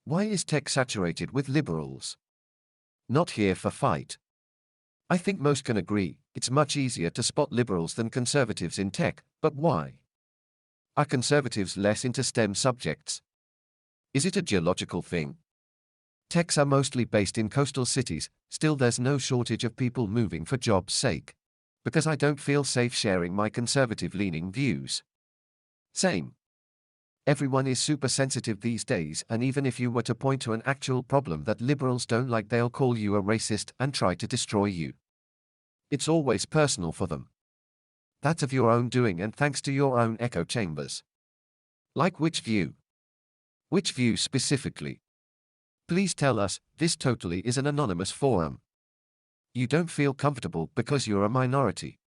Why is tech saturated with liberals? Not here for fight. I think most can agree, it's much easier to spot liberals than conservatives in tech, but why? Are conservatives less into STEM subjects? Is it a geological thing? Techs are mostly based in coastal cities, still there's no shortage of people moving for jobs' sake. Because I don't feel safe sharing my conservative-leaning views. Same. Everyone is super sensitive these days, and even if you were to point to an actual problem that liberals don't like, they'll call you a racist and try to destroy you. It's always personal for them. That's of your own doing and thanks to your own echo chambers. Like which view? Which view specifically? Please tell us, this totally is an anonymous forum. You don't feel comfortable because you're a minority.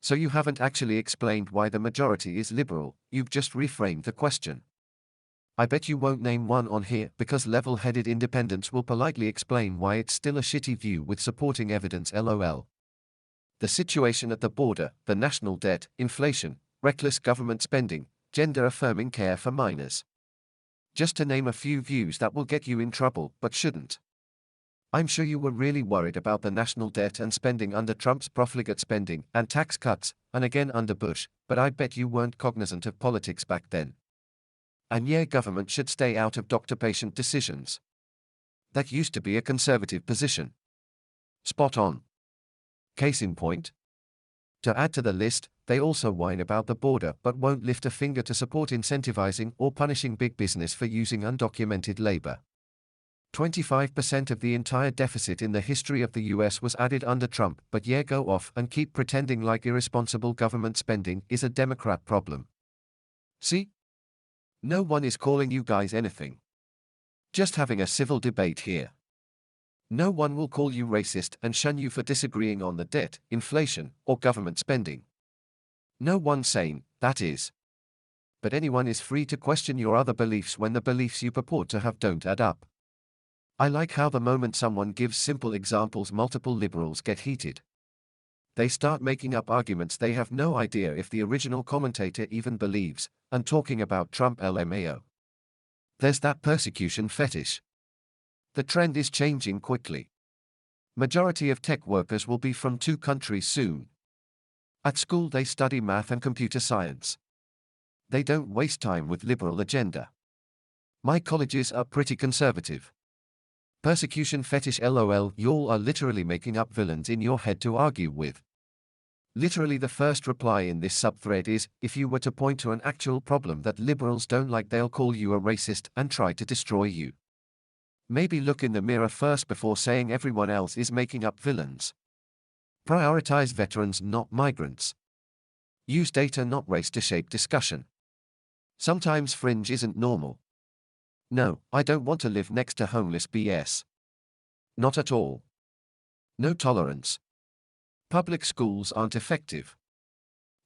So you haven't actually explained why the majority is liberal, you've just reframed the question. I bet you won't name one on here because level-headed independents will politely explain why it's still a shitty view with supporting evidence lol. The situation at the border, the national debt, inflation, reckless government spending, gender-affirming care for minors. Just to name a few views that will get you in trouble but shouldn't. I'm sure you were really worried about the national debt and spending under Trump's profligate spending and tax cuts, and again under Bush, but I bet you weren't cognizant of politics back then. And yeah, government should stay out of doctor-patient decisions. That used to be a conservative position. Spot on. Case in point. To add to the list, they also whine about the border but won't lift a finger to support incentivizing or punishing big business for using undocumented labor. 25% of the entire deficit in the history of the US was added under Trump, but yeah, go off and keep pretending like irresponsible government spending is a Democrat problem. See? No one is calling you guys anything. Just having a civil debate here. No one will call you racist and shun you for disagreeing on the debt, inflation, or government spending. No one sane, that is. But anyone is free to question your other beliefs when the beliefs you purport to have don't add up. I like how the moment someone gives simple examples, multiple liberals get heated. They start making up arguments they have no idea if the original commentator even believes, and talking about Trump LMAO. There's that persecution fetish. The trend is changing quickly. Majority of tech workers will be from 2 countries soon. At school they study math and computer science. They don't waste time with liberal agenda. My colleges are pretty conservative. Persecution fetish lol, y'all are literally making up villains in your head to argue with. Literally the first reply in this subthread is, if you were to point to an actual problem that liberals don't like, they'll call you a racist and try to destroy you. Maybe look in the mirror first before saying everyone else is making up villains. Prioritize veterans, not migrants. Use data, not race, to shape discussion. Sometimes fringe isn't normal. No, I don't want to live next to homeless BS. Not at all. No tolerance. Public schools aren't effective.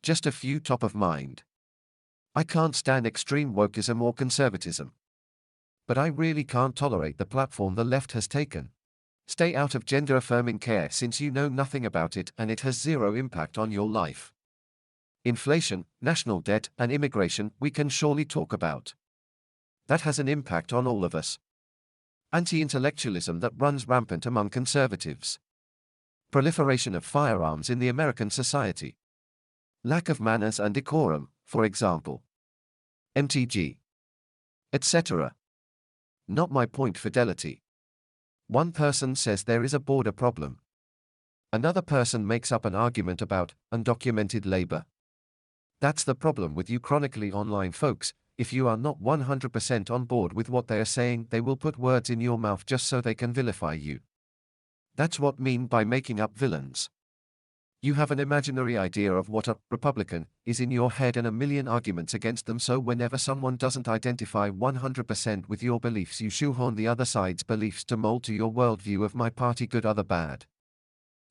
Just a few top of mind. I can't stand extreme wokeism or conservatism. But I really can't tolerate the platform the left has taken. Stay out of gender-affirming care since you know nothing about it and it has zero impact on your life. Inflation, national debt, and immigration we can surely talk about. That has an impact on all of us. Anti-intellectualism that runs rampant among conservatives. Proliferation of firearms in the American society. Lack of manners and decorum, for example. MTG. Etc. Not my point. Fidelity. One person says there is a border problem. Another person makes up an argument about undocumented labor. That's the problem with you chronically online folks. If you are not 100% on board with what they are saying, they will put words in your mouth just so they can vilify you. That's what I mean by making up villains. You have an imaginary idea of what a Republican is in your head and a million arguments against them, so whenever someone doesn't identify 100% with your beliefs, you shoehorn the other side's beliefs to mold to your worldview of my party, good, other, bad.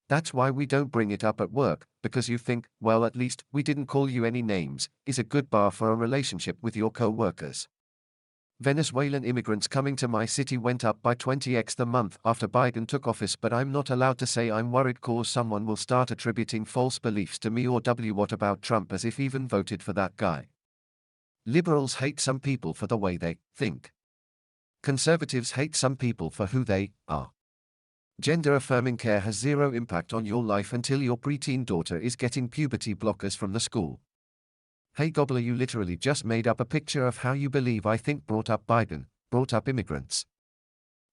That's why we don't bring it up at work, because you think, well, at least we didn't call you any names, is a good bar for a relationship with your co-workers. Venezuelan immigrants coming to my city went up by 20x the month after Biden took office, but I'm not allowed to say I'm worried cause someone will start attributing false beliefs to me, or what about Trump, as if even voted for that guy. Liberals hate some people for the way they think. Conservatives hate some people for who they are. Gender-affirming care has zero impact on your life until your preteen daughter is getting puberty blockers from the school. Hey Gobbler, you literally just made up a picture of how you believe I think brought up Biden, brought up immigrants.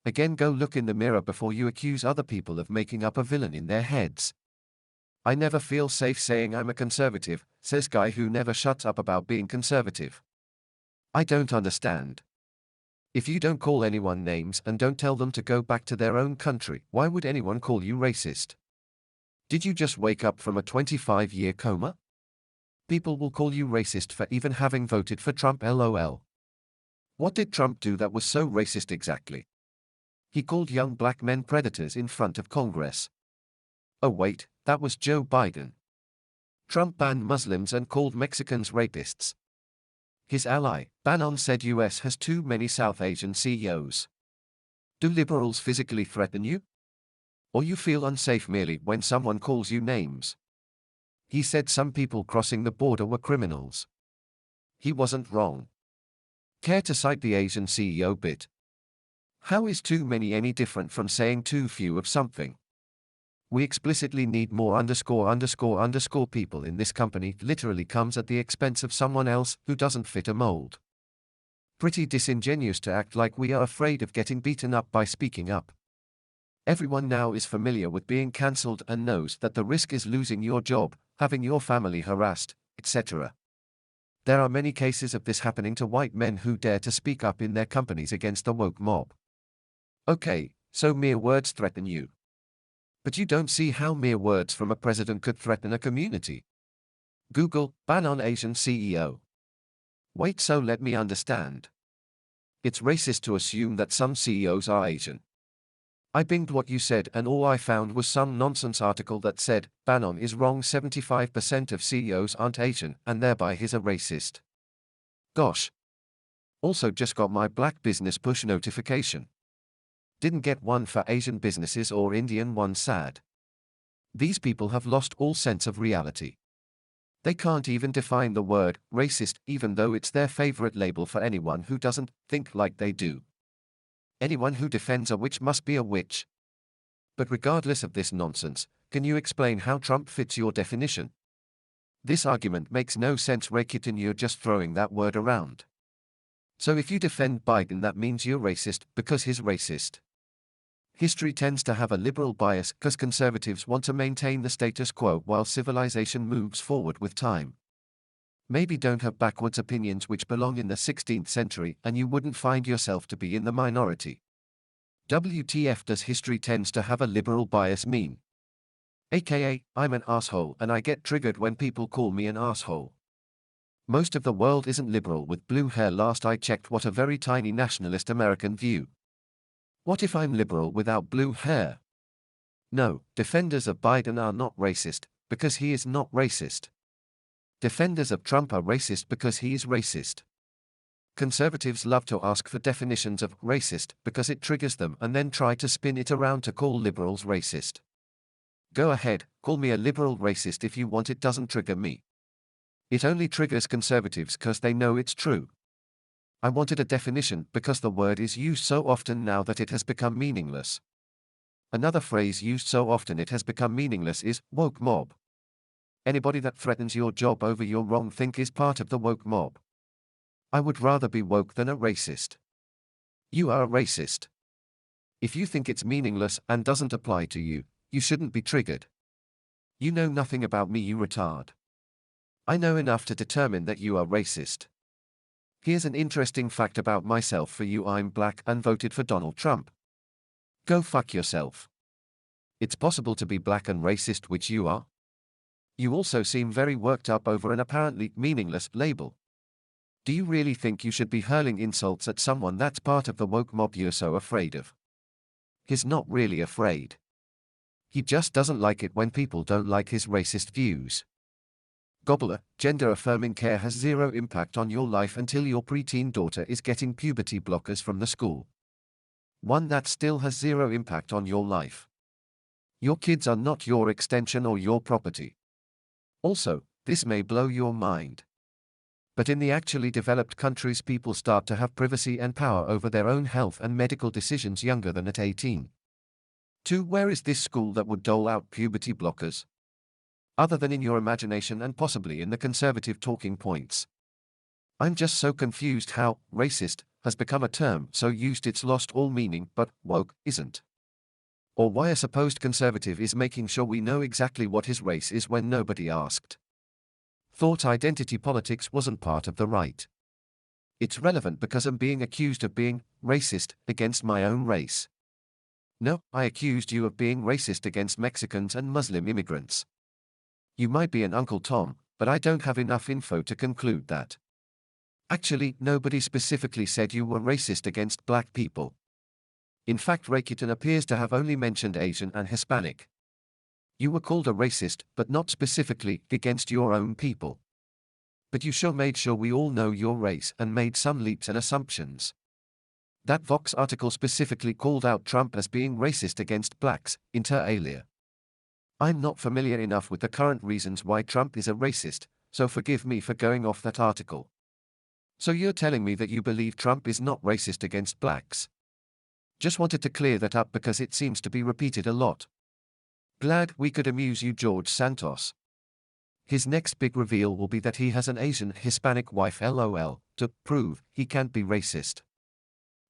Again, go look in the mirror before you accuse other people of making up a villain in their heads. I never feel safe saying I'm a conservative, says guy who never shuts up about being conservative. I don't understand. If you don't call anyone names and don't tell them to go back to their own country, why would anyone call you racist? Did you just wake up from a 25-year coma? People will call you racist for even having voted for Trump, lol. What did Trump do that was so racist exactly? He called young black men predators in front of Congress. Oh wait, that was Joe Biden. Trump banned Muslims and called Mexicans rapists. His ally, Bannon, said US has too many South Asian CEOs. Do liberals physically threaten you? Or you feel unsafe merely when someone calls you names? He said some people crossing the border were criminals. He wasn't wrong. Care to cite the Asian CEO bit? How is too many any different from saying too few of something? We explicitly need more ___ people in this company literally comes at the expense of someone else who doesn't fit a mold. Pretty disingenuous to act like we are afraid of getting beaten up by speaking up. Everyone now is familiar with being cancelled and knows that the risk is losing your job, having your family harassed, etc. There are many cases of this happening to white men who dare to speak up in their companies against the woke mob. Okay, so mere words threaten you. But you don't see how mere words from a president could threaten a community. Google, Bannon Asian CEO. Wait, so let me understand. It's racist to assume that some CEOs are Asian. I binged what you said and all I found was some nonsense article that said, Bannon is wrong, 75% of CEOs aren't Asian and thereby he's a racist. Gosh. Also just got my black business push notification. Didn't get one for Asian businesses or Indian one, sad. These people have lost all sense of reality. They can't even define the word racist, even though it's their favorite label for anyone who doesn't think like they do. Anyone who defends a witch must be a witch. But regardless of this nonsense, can you explain how Trump fits your definition? This argument makes no sense, Rakitin, you're just throwing that word around. So if you defend Biden, that means you're racist because he's racist. History tends to have a liberal bias because conservatives want to maintain the status quo while civilization moves forward with time. Maybe don't have backwards opinions which belong in the 16th century and you wouldn't find yourself to be in the minority. WTF does history tends to have a liberal bias mean? AKA, I'm an asshole and I get triggered when people call me an asshole. Most of the world isn't liberal with blue hair, last I checked. What a very tiny nationalist American view. What if I'm liberal without blue hair? No, defenders of Biden are not racist, because he is not racist. Defenders of Trump are racist because he is racist. Conservatives love to ask for definitions of racist because it triggers them and then try to spin it around to call liberals racist. Go ahead, call me a liberal racist if you want, it doesn't trigger me. It only triggers conservatives because they know it's true. I wanted a definition because the word is used so often now that it has become meaningless. Another phrase used so often it has become meaningless is woke mob. Anybody that threatens your job over your wrong think is part of the woke mob. I would rather be woke than a racist. You are a racist. If you think it's meaningless and doesn't apply to you, you shouldn't be triggered. You know nothing about me, you retard. I know enough to determine that you are racist. Here's an interesting fact about myself for you: I'm black and voted for Donald Trump. Go fuck yourself. It's possible to be black and racist, which you are. You also seem very worked up over an apparently meaningless label. Do you really think you should be hurling insults at someone that's part of the woke mob you're so afraid of? He's not really afraid. He just doesn't like it when people don't like his racist views. Gobbler, gender-affirming care has zero impact on your life until your preteen daughter is getting puberty blockers from the school. One that still has zero impact on your life. Your kids are not your extension or your property. Also, this may blow your mind. But in the actually developed countries, people start to have privacy and power over their own health and medical decisions younger than at 18. 2. Where is this school that would dole out puberty blockers? Other than in your imagination and possibly in the conservative talking points. I'm just so confused how racist has become a term so used it's lost all meaning, but woke isn't. Or why a supposed conservative is making sure we know exactly what his race is when nobody asked. Thought identity politics wasn't part of the right. It's relevant because I'm being accused of being racist against my own race. No, I accused you of being racist against Mexicans and Muslim immigrants. You might be an Uncle Tom, but I don't have enough info to conclude that. Actually, nobody specifically said you were racist against black people. In fact, Rakuten appears to have only mentioned Asian and Hispanic. You were called a racist, but not specifically against your own people. But you sure made sure we all know your race and made some leaps and assumptions. That Vox article specifically called out Trump as being racist against blacks, inter alia. I'm not familiar enough with the current reasons why Trump is a racist, so forgive me for going off that article. So you're telling me that you believe Trump is not racist against blacks? Just wanted to clear that up because it seems to be repeated a lot. Glad we could amuse you, George Santos. His next big reveal will be that he has an Asian Hispanic wife, LOL, to prove he can't be racist.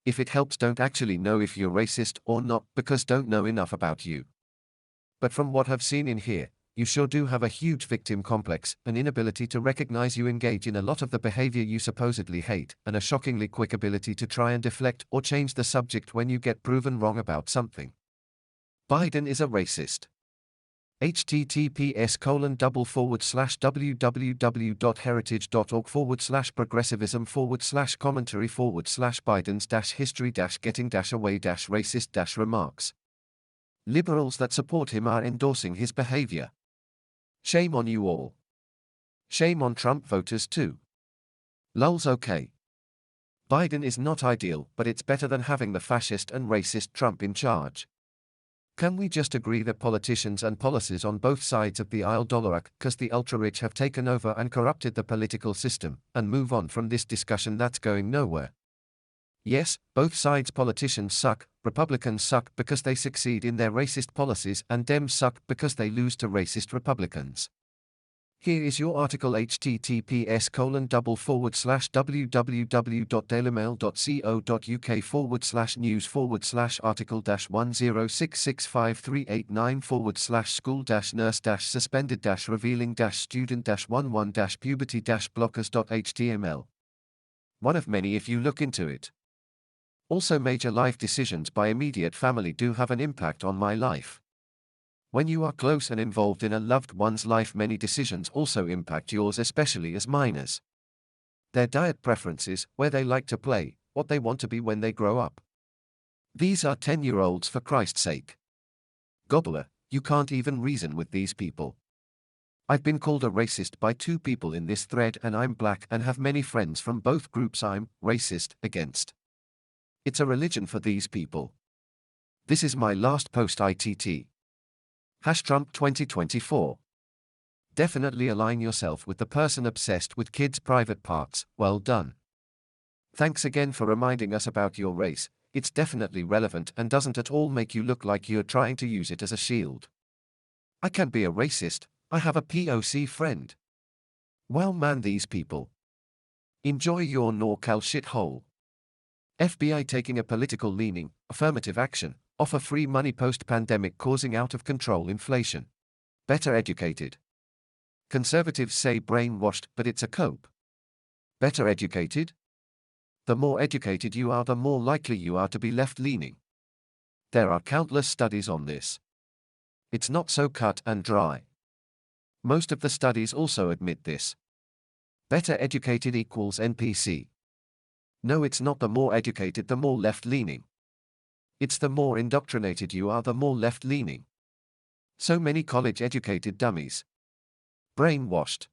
If it helps, don't actually know if you're racist or not because don't know enough about you. But from what I've seen in here, you sure do have a huge victim complex, an inability to recognize you engage in a lot of the behavior you supposedly hate, and a shockingly quick ability to try and deflect or change the subject when you get proven wrong about something. Biden is a racist. https://www.heritage.org/progressivism/Bidens-history-getting-away-racist-remarks. Liberals that support him are endorsing his behavior. Shame on you all. Shame on Trump voters too. Lulz. Okay. Biden is not ideal, but it's better than having the fascist and racist Trump in charge. Can we just agree that politicians and policies on both sides of the aisle dollar because the ultra-rich have taken over and corrupted the political system, and move on from this discussion that's going nowhere? Yes, both sides' politicians suck. Republicans suck because they succeed in their racist policies, and Dems suck because they lose to racist Republicans. Here is your article: https://www.dailymail.co.uk/news/article-10665389//school-nurse-suspended-revealing-student-1-puberty-blockers.html. One of many if you look into it. Also, major life decisions by immediate family do have an impact on my life. When you are close and involved in a loved one's life, many decisions also impact yours, especially as minors. Their diet preferences, where they like to play, what they want to be when they grow up. These are 10-year-olds, for Christ's sake. Gobbler, you can't even reason with these people. I've been called a racist by 2 people in this thread, and I'm black and have many friends from both groups I'm racist against. It's a religion for these people. This is my last post. ITT. #Trump 2024. Definitely align yourself with the person obsessed with kids' private parts. Well done. Thanks again for reminding us about your race. It's definitely relevant and doesn't at all make you look like you're trying to use it as a shield. I can be a racist. I have a POC friend. Well, man, these people. Enjoy your NorCal shithole. FBI taking a political leaning, affirmative action, offer free money post-pandemic causing out-of-control inflation. Better educated. Conservatives say brainwashed, but it's a cope. Better educated? The more educated you are, the more likely you are to be left-leaning. There are countless studies on this. It's not so cut and dry. Most of the studies also admit this. Better educated equals NPC. No, it's not the more educated the more left-leaning. It's the more indoctrinated you are the more left-leaning. So many college-educated dummies. Brainwashed.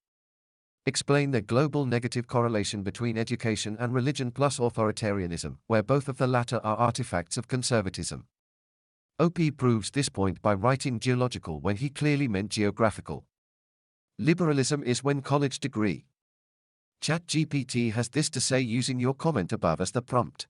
Explain the global negative correlation between education and religion plus authoritarianism, where both of the latter are artifacts of conservatism. OP proves this point by writing geological when he clearly meant geographical. Liberalism is when college degree. ChatGPT has this to say using your comment above as the prompt.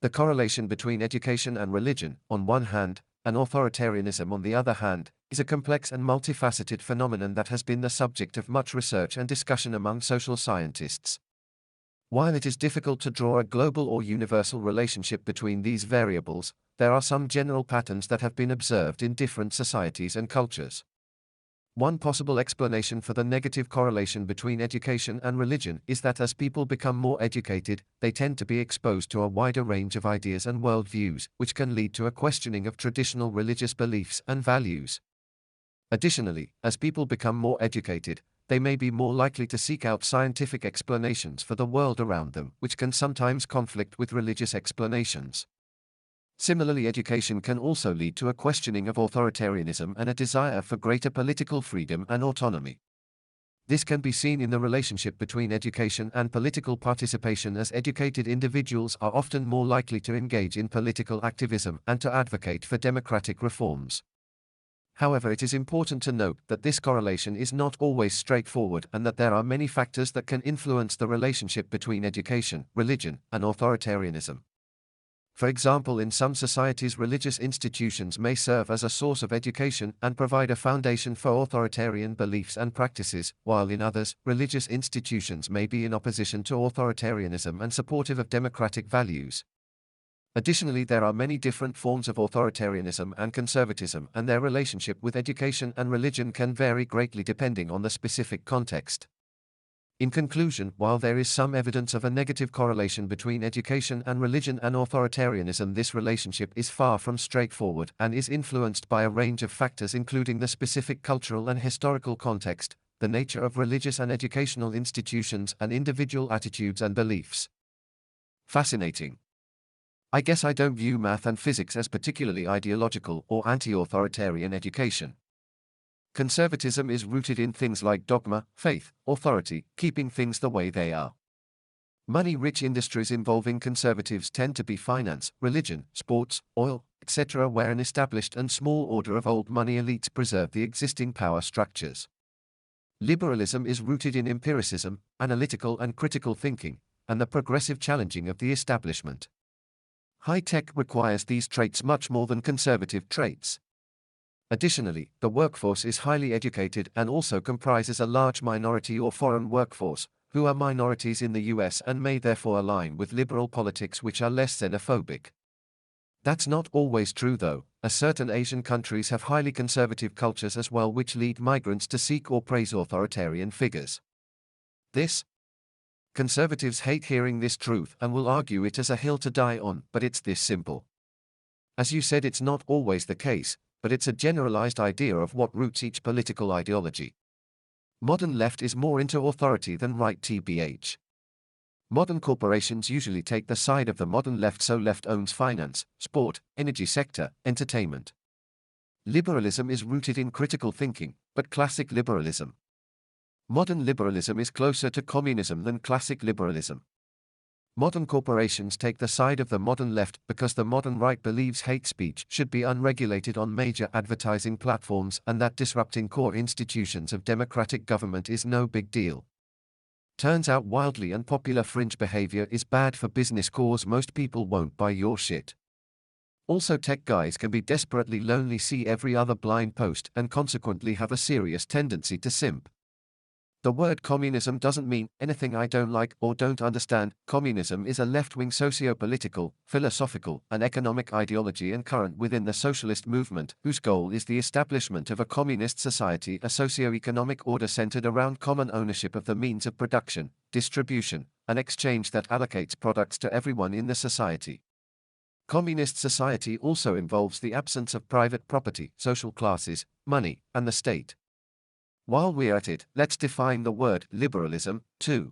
The correlation between education and religion, on one hand, and authoritarianism on the other hand, is a complex and multifaceted phenomenon that has been the subject of much research and discussion among social scientists. While it is difficult to draw a global or universal relationship between these variables, there are some general patterns that have been observed in different societies and cultures. One possible explanation for the negative correlation between education and religion is that as people become more educated, they tend to be exposed to a wider range of ideas and worldviews, which can lead to a questioning of traditional religious beliefs and values. Additionally, as people become more educated, they may be more likely to seek out scientific explanations for the world around them, which can sometimes conflict with religious explanations. Similarly, education can also lead to a questioning of authoritarianism and a desire for greater political freedom and autonomy. This can be seen in the relationship between education and political participation, as educated individuals are often more likely to engage in political activism and to advocate for democratic reforms. However, it is important to note that this correlation is not always straightforward and that there are many factors that can influence the relationship between education, religion, and authoritarianism. For example, in some societies, religious institutions may serve as a source of education and provide a foundation for authoritarian beliefs and practices, while in others, religious institutions may be in opposition to authoritarianism and supportive of democratic values. Additionally, there are many different forms of authoritarianism and conservatism, and their relationship with education and religion can vary greatly depending on the specific context. In conclusion, while there is some evidence of a negative correlation between education and religion and authoritarianism, this relationship is far from straightforward and is influenced by a range of factors, including the specific cultural and historical context, the nature of religious and educational institutions, and individual attitudes and beliefs. Fascinating. I guess I don't view math and physics as particularly ideological or anti-authoritarian education. Conservatism is rooted in things like dogma, faith, authority, keeping things the way they are. Money-rich industries involving conservatives tend to be finance, religion, sports, oil, etc., where an established and small order of old money elites preserve the existing power structures. Liberalism is rooted in empiricism, analytical and critical thinking, and the progressive challenging of the establishment. High tech requires these traits much more than conservative traits. Additionally, the workforce is highly educated and also comprises a large minority or foreign workforce, who are minorities in the US and may therefore align with liberal politics which are less xenophobic. That's not always true though, as certain Asian countries have highly conservative cultures as well, which lead migrants to seek or praise authoritarian figures. Conservatives hate hearing this truth and will argue it as a hill to die on, but it's this simple. As you said, it's not always the case, but it's a generalized idea of what roots each political ideology. Modern left is more into authority than right, tbh. Modern corporations usually take the side of the modern left, so left owns finance, sport, energy sector, entertainment. Liberalism is rooted in critical thinking, but classic liberalism. Modern liberalism is closer to communism than classic liberalism. Modern corporations take the side of the modern left because the modern right believes hate speech should be unregulated on major advertising platforms and that disrupting core institutions of democratic government is no big deal. Turns out wildly unpopular fringe behavior is bad for business cause most people won't buy your shit. Also, tech guys can be desperately lonely, see every other blind post, and consequently have a serious tendency to simp. The word communism doesn't mean anything I don't like or don't understand. Communism is a left-wing socio-political, philosophical, and economic ideology and current within the socialist movement, whose goal is the establishment of a communist society, a socio-economic order centered around common ownership of the means of production, distribution, and exchange that allocates products to everyone in the society. Communist society also involves the absence of private property, social classes, money, and the state. While we're at it, let's define the word liberalism, too.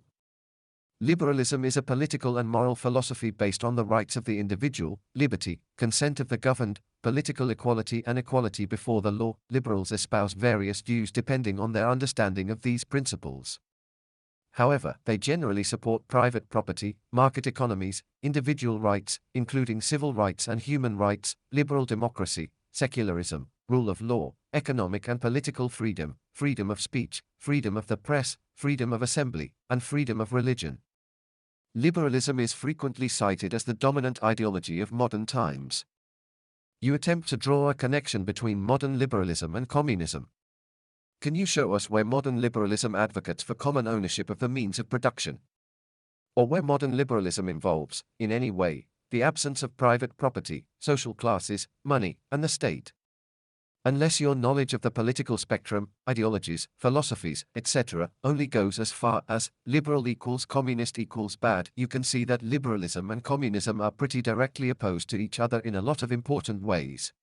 Liberalism is a political and moral philosophy based on the rights of the individual, liberty, consent of the governed, political equality and equality before the law. Liberals espouse various views depending on their understanding of these principles. However, they generally support private property, market economies, individual rights, including civil rights and human rights, liberal democracy, secularism, rule of law, economic and political freedom, freedom of speech, freedom of the press, freedom of assembly, and freedom of religion. Liberalism is frequently cited as the dominant ideology of modern times. You attempt to draw a connection between modern liberalism and communism. Can you show us where modern liberalism advocates for common ownership of the means of production? Or where modern liberalism involves, in any way, the absence of private property, social classes, money, and the state? Unless your knowledge of the political spectrum, ideologies, philosophies, etc., only goes as far as liberal equals communist equals bad, you can see that liberalism and communism are pretty directly opposed to each other in a lot of important ways.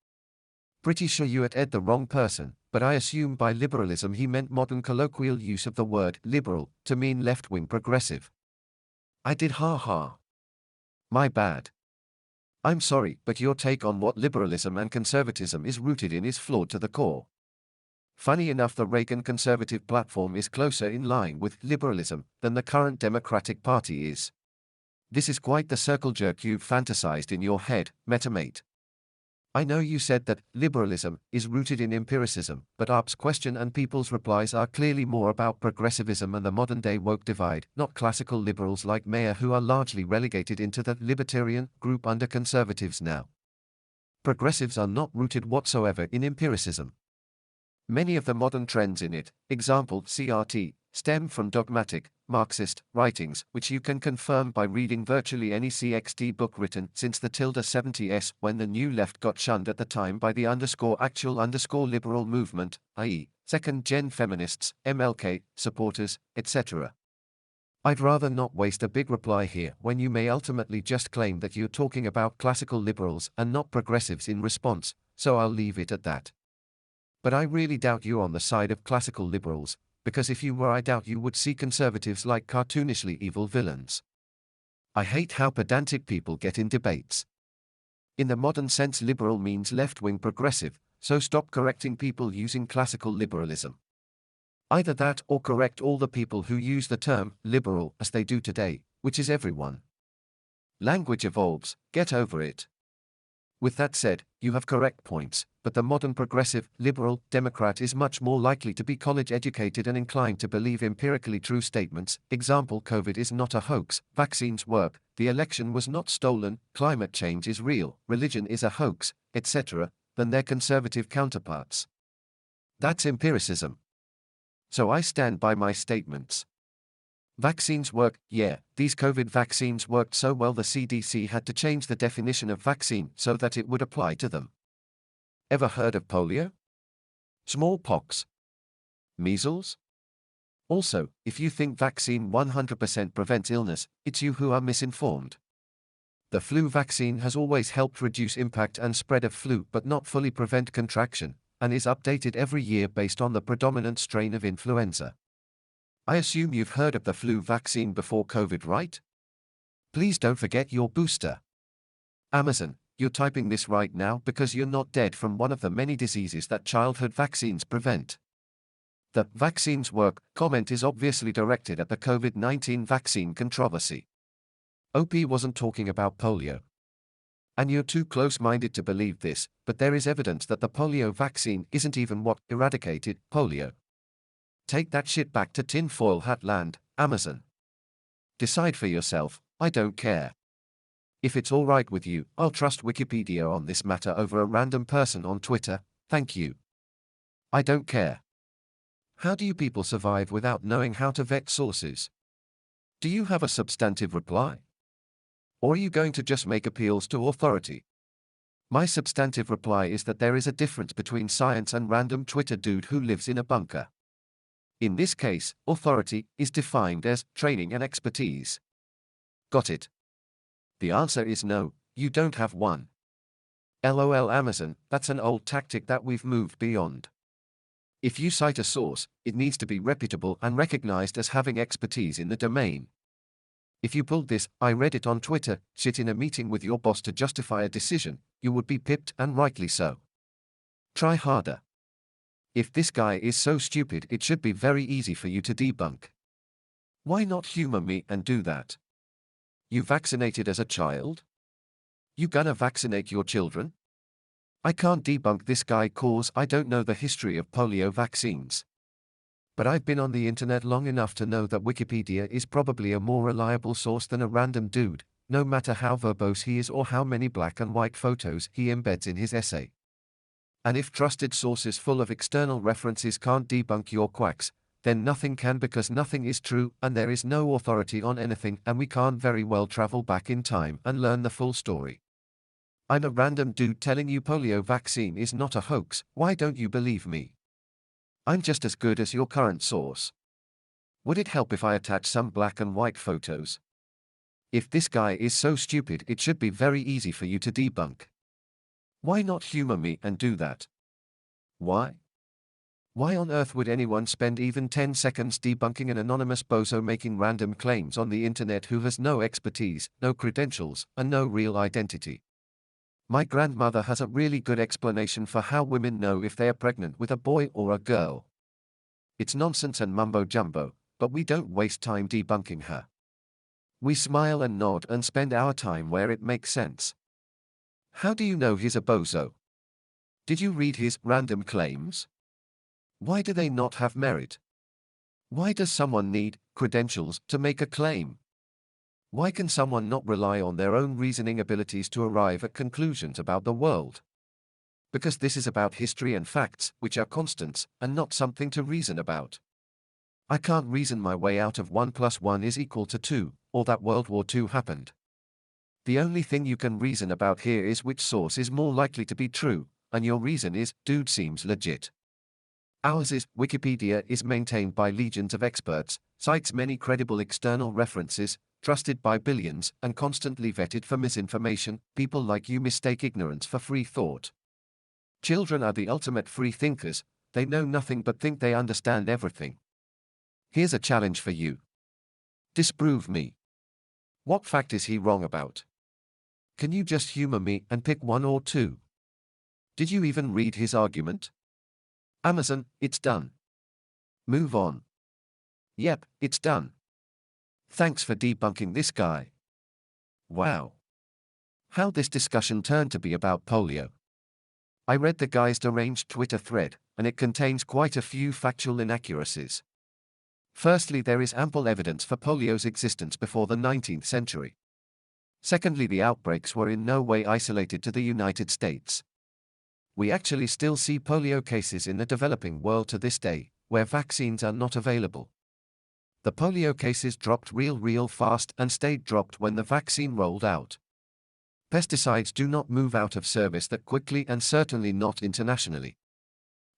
Pretty sure you had the wrong person, but I assume by liberalism he meant modern colloquial use of the word liberal to mean left-wing progressive. I did ha. My bad. I'm sorry, but your take on what liberalism and conservatism is rooted in is flawed to the core. Funny enough, the Reagan conservative platform is closer in line with liberalism than the current Democratic Party is. This is quite the circle jerk you've fantasized in your head, Metamate. I know you said that liberalism is rooted in empiricism, but ARP's question and people's replies are clearly more about progressivism and the modern-day woke divide, not classical liberals like Mayer who are largely relegated into the libertarian group under conservatives now. Progressives are not rooted whatsoever in empiricism. Many of the modern trends in it, example CRT, stem from dogmatic, Marxist writings, which you can confirm by reading virtually any CXT book written since the ~70s when the New Left got shunned at the time by the _actual liberal movement, i.e., second-gen feminists, MLK, supporters, etc. I'd rather not waste a big reply here when you may ultimately just claim that you're talking about classical liberals and not progressives in response, so I'll leave it at that. But I really doubt you're on the side of classical liberals, because if you were, I doubt you would see conservatives like cartoonishly evil villains. I hate how pedantic people get in debates. In the modern sense, liberal means left-wing progressive, so stop correcting people using classical liberalism. Either that or correct all the people who use the term liberal as they do today, which is everyone. Language evolves, get over it. With that said, you have correct points, but the modern progressive, liberal, Democrat is much more likely to be college-educated and inclined to believe empirically true statements, example COVID is not a hoax, vaccines work, the election was not stolen, climate change is real, religion is a hoax, etc., than their conservative counterparts. That's empiricism. So I stand by my statements. Vaccines work, yeah, these COVID vaccines worked so well the CDC had to change the definition of vaccine so that it would apply to them. Ever heard of polio? Smallpox? Measles? Also, if you think vaccine 100% prevents illness, it's you who are misinformed. The flu vaccine has always helped reduce impact and spread of flu but not fully prevent contraction, and is updated every year based on the predominant strain of influenza. I assume you've heard of the flu vaccine before COVID, right? Please don't forget your booster. Amazon, you're typing this right now because you're not dead from one of the many diseases that childhood vaccines prevent. The vaccines work comment is obviously directed at the COVID-19 vaccine controversy. OP wasn't talking about polio. And you're too close-minded to believe this, but there is evidence that the polio vaccine isn't even what eradicated polio. Take that shit back to tinfoil hat land, Amazon. Decide for yourself, I don't care. If it's alright with you, I'll trust Wikipedia on this matter over a random person on Twitter, thank you. I don't care. How do you people survive without knowing how to vet sources? Do you have a substantive reply? Or are you going to just make appeals to authority? My substantive reply is that there is a difference between science and random Twitter dude who lives in a bunker. In this case, authority is defined as training and expertise. Got it? The answer is no, you don't have one. LOL Amazon, that's an old tactic that we've moved beyond. If you cite a source, it needs to be reputable and recognized as having expertise in the domain. If you pulled this, I read it on Twitter, shit in a meeting with your boss to justify a decision, you would be pipped, and rightly so. Try harder. If this guy is so stupid, it should be very easy for you to debunk. Why not humor me and do that? You vaccinated as a child? You gonna vaccinate your children? I can't debunk this guy cause I don't know the history of polio vaccines. But I've been on the internet long enough to know that Wikipedia is probably a more reliable source than a random dude, no matter how verbose he is or how many black and white photos he embeds in his essay. And if trusted sources full of external references can't debunk your quacks, then nothing can, because nothing is true and there is no authority on anything, and we can't very well travel back in time and learn the full story. I'm a random dude telling you polio vaccine is not a hoax. Why don't you believe me? I'm just as good as your current source. Would it help if I attach some black and white photos? If this guy is so stupid, it should be very easy for you to debunk. Why not humor me and do that? Why? Why on earth would anyone spend even 10 seconds debunking an anonymous bozo making random claims on the internet who has no expertise, no credentials, and no real identity? My grandmother has a really good explanation for how women know if they are pregnant with a boy or a girl. It's nonsense and mumbo-jumbo, but we don't waste time debunking her. We smile and nod and spend our time where it makes sense. How do you know he's a bozo? Did you read his random claims? Why do they not have merit? Why does someone need credentials to make a claim? Why can someone not rely on their own reasoning abilities to arrive at conclusions about the world? Because this is about history and facts, which are constants, and not something to reason about. I can't reason my way out of 1 + 1 = 2, or that World War II happened. The only thing you can reason about here is which source is more likely to be true, and your reason is, dude seems legit. Ours is, Wikipedia is maintained by legions of experts, cites many credible external references, trusted by billions, and constantly vetted for misinformation. People like you mistake ignorance for free thought. Children are the ultimate free thinkers, they know nothing but think they understand everything. Here's a challenge for you. Disprove me. What fact is he wrong about? Can you just humor me and pick one or two? Did you even read his argument? Amazon, it's done. Move on. Yep, it's done. Thanks for debunking this guy. Wow. How this discussion turned to be about polio. I read the guy's deranged Twitter thread, and it contains quite a few factual inaccuracies. Firstly, there is ample evidence for polio's existence before the 19th century. Secondly, the outbreaks were in no way isolated to the United States. We actually still see polio cases in the developing world to this day, where vaccines are not available. The polio cases dropped real fast and stayed dropped when the vaccine rolled out. Pesticides do not move out of service that quickly, and certainly not internationally.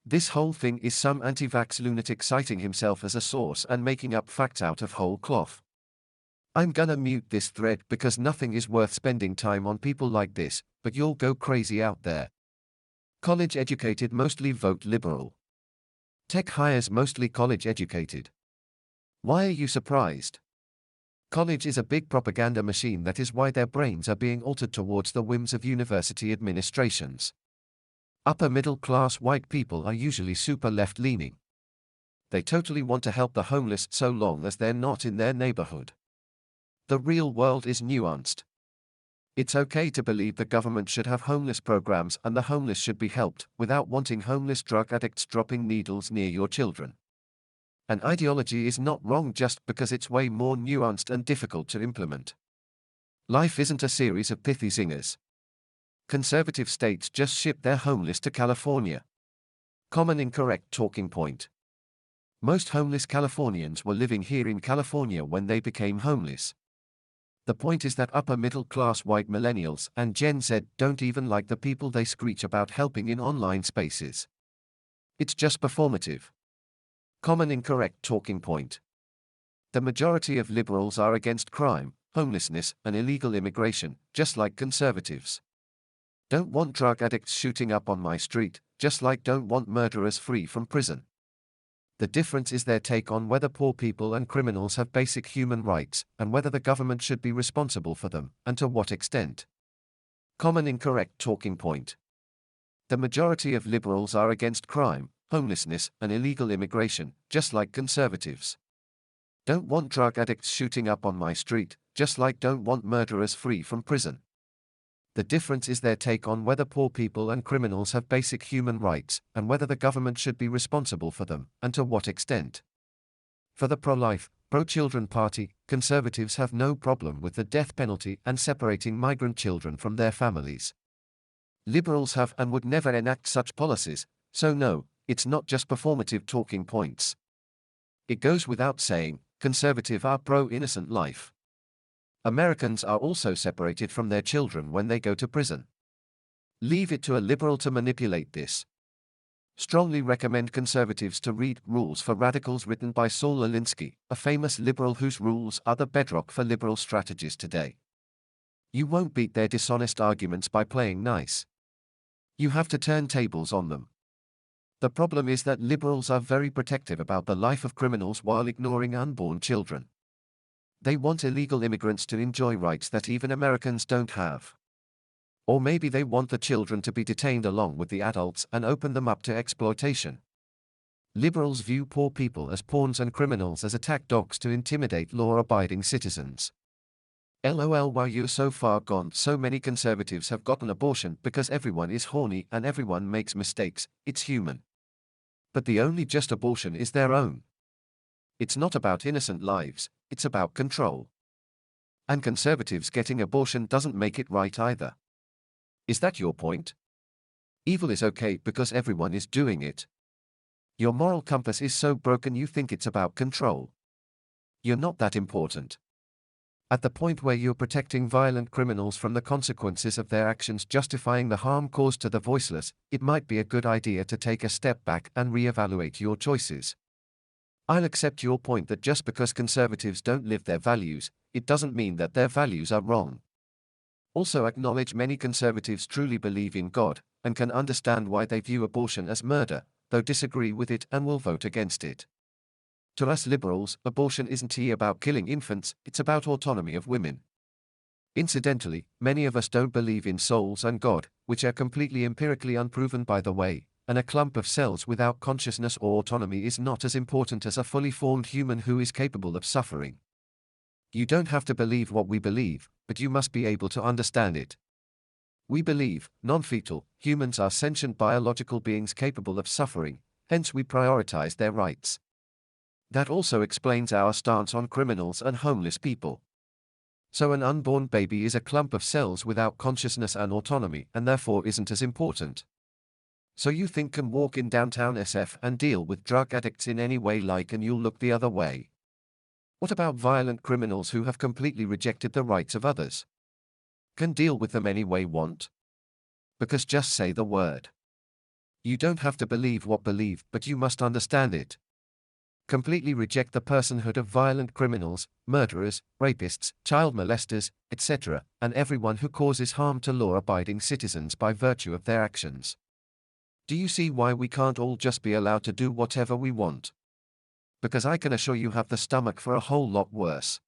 This whole thing is some anti-vax lunatic citing himself as a source and making up facts out of whole cloth. I'm gonna mute this thread because nothing is worth spending time on people like this, but you'll go crazy out there. College educated mostly vote liberal. Tech hires mostly college educated. Why are you surprised? College is a big propaganda machine. That is why their brains are being altered towards the whims of university administrations. Upper middle class white people are usually super left-leaning. They totally want to help the homeless so long as they're not in their neighborhood. The real world is nuanced. It's okay to believe the government should have homeless programs and the homeless should be helped, without wanting homeless drug addicts dropping needles near your children. An ideology is not wrong just because it's way more nuanced and difficult to implement. Life isn't a series of pithy zingers. Conservative states just ship their homeless to California. Common incorrect talking point. Most homeless Californians were living here in California when they became homeless. The point is that upper middle class white millennials and Gen Z don't even like the people they screech about helping in online spaces. It's just performative. Common incorrect talking point. The majority of liberals are against crime, homelessness, and illegal immigration, just like conservatives. Don't want drug addicts shooting up on my street, just like don't want murderers free from prison. The difference is their take on whether poor people and criminals have basic human rights, and whether the government should be responsible for them, and to what extent. Common incorrect talking point. The majority of liberals are against crime, homelessness, and illegal immigration, just like conservatives. Don't want drug addicts shooting up on my street, just like don't want murderers free from prison. The difference is their take on whether poor people and criminals have basic human rights, and whether the government should be responsible for them, and to what extent. For the pro-life, pro-children party, conservatives have no problem with the death penalty and separating migrant children from their families. Liberals have and would never enact such policies, so no, it's not just performative talking points. It goes without saying, conservatives are pro-innocent life. Americans are also separated from their children when they go to prison. Leave it to a liberal to manipulate this. Strongly recommend conservatives to read Rules for Radicals written by Saul Alinsky, a famous liberal whose rules are the bedrock for liberal strategies today. You won't beat their dishonest arguments by playing nice. You have to turn tables on them. The problem is that liberals are very protective about the life of criminals while ignoring unborn children. They want illegal immigrants to enjoy rights that even Americans don't have. Or maybe they want the children to be detained along with the adults and open them up to exploitation. Liberals view poor people as pawns and criminals as attack dogs to intimidate law-abiding citizens. LOL, why you're so far gone. So many conservatives have gotten abortion because everyone is horny and everyone makes mistakes, it's human. But the only just abortion is their own. It's not about innocent lives, it's about control. And conservatives getting abortion doesn't make it right either. Is that your point? Evil is okay because everyone is doing it. Your moral compass is so broken you think it's about control. You're not that important. At the point where you're protecting violent criminals from the consequences of their actions, justifying the harm caused to the voiceless, it might be a good idea to take a step back and re-evaluate your choices. I'll accept your point that just because conservatives don't live their values, it doesn't mean that their values are wrong. Also acknowledge many conservatives truly believe in God, and can understand why they view abortion as murder, though disagree with it and will vote against it. To us liberals, abortion isn't about killing infants, it's about autonomy of women. Incidentally, many of us don't believe in souls and God, which are completely empirically unproven by the way, and a clump of cells without consciousness or autonomy is not as important as a fully formed human who is capable of suffering. You don't have to believe what we believe, but you must be able to understand it. We believe, non-fetal, humans are sentient biological beings capable of suffering, hence we prioritize their rights. That also explains our stance on criminals and homeless people. So an unborn baby is a clump of cells without consciousness and autonomy and therefore isn't as important. So you think can walk in downtown SF and deal with drug addicts in any way like and you'll look the other way. What about violent criminals who have completely rejected the rights of others? Can deal with them any way want? Because just say the word. You don't have to believe what believe, but you must understand it. Completely reject the personhood of violent criminals, murderers, rapists, child molesters, etc., and everyone who causes harm to law-abiding citizens by virtue of their actions. Do you see why we can't all just be allowed to do whatever we want? Because I can assure you have the stomach for a whole lot worse.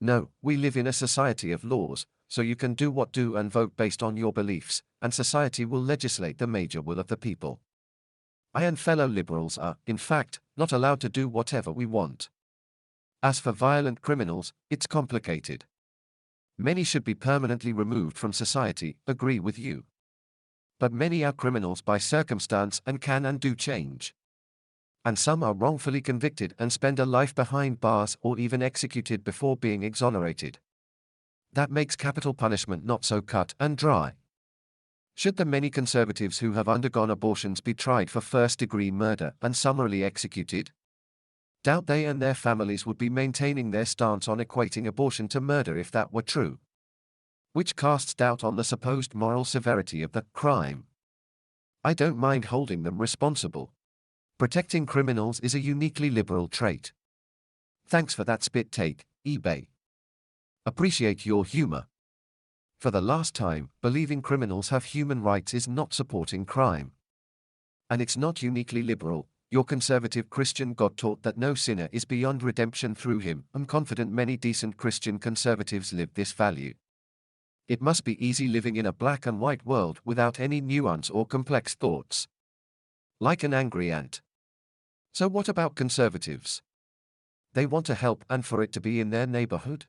No, we live in a society of laws, so you can do what do and vote based on your beliefs, and society will legislate the major will of the people. I and fellow liberals are, in fact, not allowed to do whatever we want. As for violent criminals, it's complicated. Many should be permanently removed from society, agree with you. But many are criminals by circumstance and can and do change. And some are wrongfully convicted and spend a life behind bars or even executed before being exonerated. That makes capital punishment not so cut and dry. Should the many conservatives who have undergone abortions be tried for first-degree murder and summarily executed? Doubt they and their families would be maintaining their stance on equating abortion to murder if that were true. Which casts doubt on the supposed moral severity of the crime. I don't mind holding them responsible. Protecting criminals is a uniquely liberal trait. Thanks for that spit take, eBay. Appreciate your humor. For the last time, believing criminals have human rights is not supporting crime. And it's not uniquely liberal. Your conservative Christian God taught that no sinner is beyond redemption through him. I'm confident many decent Christian conservatives live this value. It must be easy living in a black and white world without any nuance or complex thoughts. Like an angry ant. So what about conservatives? They want to help and for it to be in their neighborhood?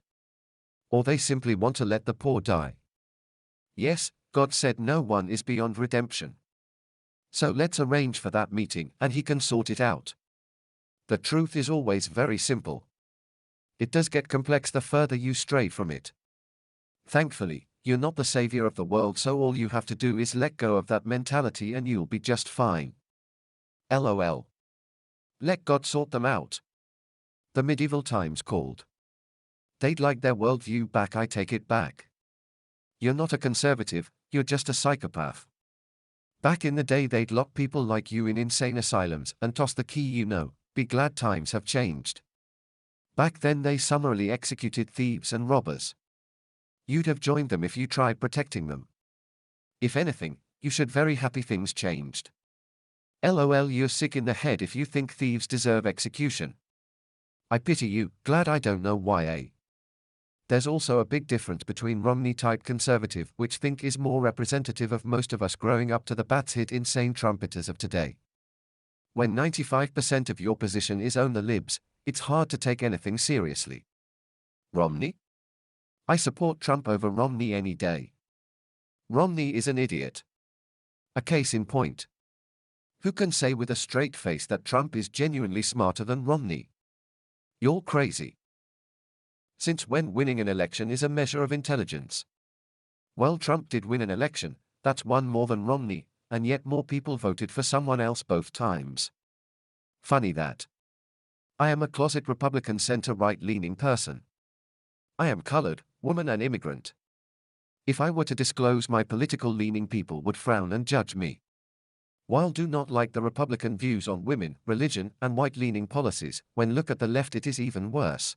Or they simply want to let the poor die? Yes, God said no one is beyond redemption. So let's arrange for that meeting and he can sort it out. The truth is always very simple. It does get complex the further you stray from it. Thankfully, you're not the savior of the world, so all you have to do is let go of that mentality and you'll be just fine. LOL. Let God sort them out. The medieval times called. They'd like their worldview back. I take it back. You're not a conservative, you're just a psychopath. Back in the day they'd lock people like you in insane asylums and toss the key. Be glad times have changed. Back then they summarily executed thieves and robbers. You'd have joined them if you tried protecting them. If anything, you should very happy things changed. LOL, you're sick in the head if you think thieves deserve execution. I pity you, glad I don't know why. There's also a big difference between Romney-type conservative, which think is more representative of most of us growing up, to the bats-hit insane trumpeters of today. When 95% of your position is own the libs, it's hard to take anything seriously. Romney? I support Trump over Romney any day. Romney is an idiot. A case in point. Who can say with a straight face that Trump is genuinely smarter than Romney? You're crazy. Since when winning an election is a measure of intelligence? Well, Trump did win an election, that's one more than Romney, and yet more people voted for someone else both times. Funny that. I am a closet Republican center-right-leaning person. I am colored, woman and immigrant. If I were to disclose my political leaning, people would frown and judge me. While do not like the Republican views on women, religion, and white-leaning policies, when look at the left it is even worse.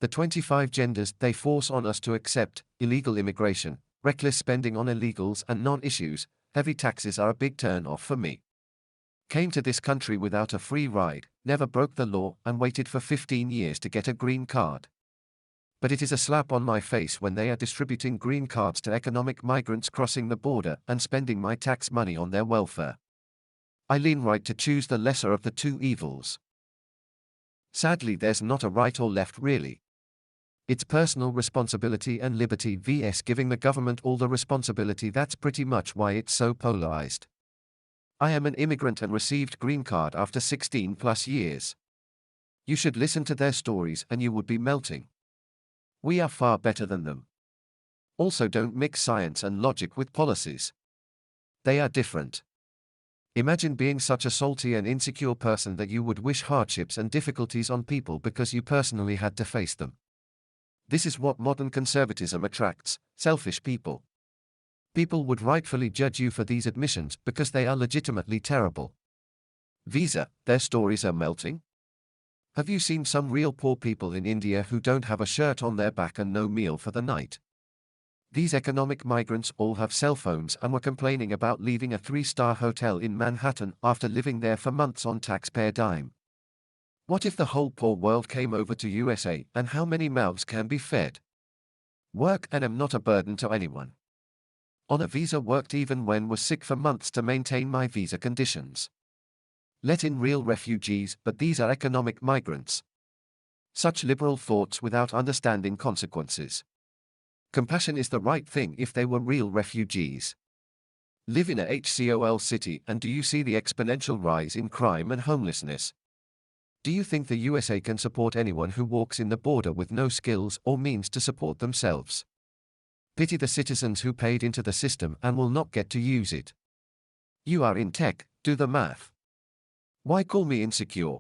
The 25 genders they force on us to accept, illegal immigration, reckless spending on illegals and non-issues, heavy taxes are a big turn-off for me. Came to this country without a free ride, never broke the law, and waited for 15 years to get a green card. But it is a slap on my face when they are distributing green cards to economic migrants crossing the border and spending my tax money on their welfare. I lean right to choose the lesser of the two evils. Sadly, there's not a right or left really. It's personal responsibility and liberty vs giving the government all the responsibility. That's pretty much why it's so polarized. I am an immigrant and received green card after 16 plus years. You should listen to their stories and you would be melting. We are far better than them. Also, don't mix science and logic with policies. They are different. Imagine being such a salty and insecure person that you would wish hardships and difficulties on people because you personally had to face them. This is what modern conservatism attracts: selfish people. People would rightfully judge you for these admissions because they are legitimately terrible. Visa, their stories are melting. Have you seen some real poor people in India who don't have a shirt on their back and no meal for the night? These economic migrants all have cell phones and were complaining about leaving a 3-star hotel in Manhattan after living there for months on taxpayer dime. What if the whole poor world came over to USA, and how many mouths can be fed? Work and am not a burden to anyone. On a visa, worked even when was sick for months to maintain my visa conditions. Let in real refugees, but these are economic migrants. Such liberal thoughts without understanding consequences. Compassion is the right thing if they were real refugees. Live in a HCOL city and do you see the exponential rise in crime and homelessness? Do you think the USA can support anyone who walks in the border with no skills or means to support themselves? Pity the citizens who paid into the system and will not get to use it. You are in tech, do the math. Why call me insecure?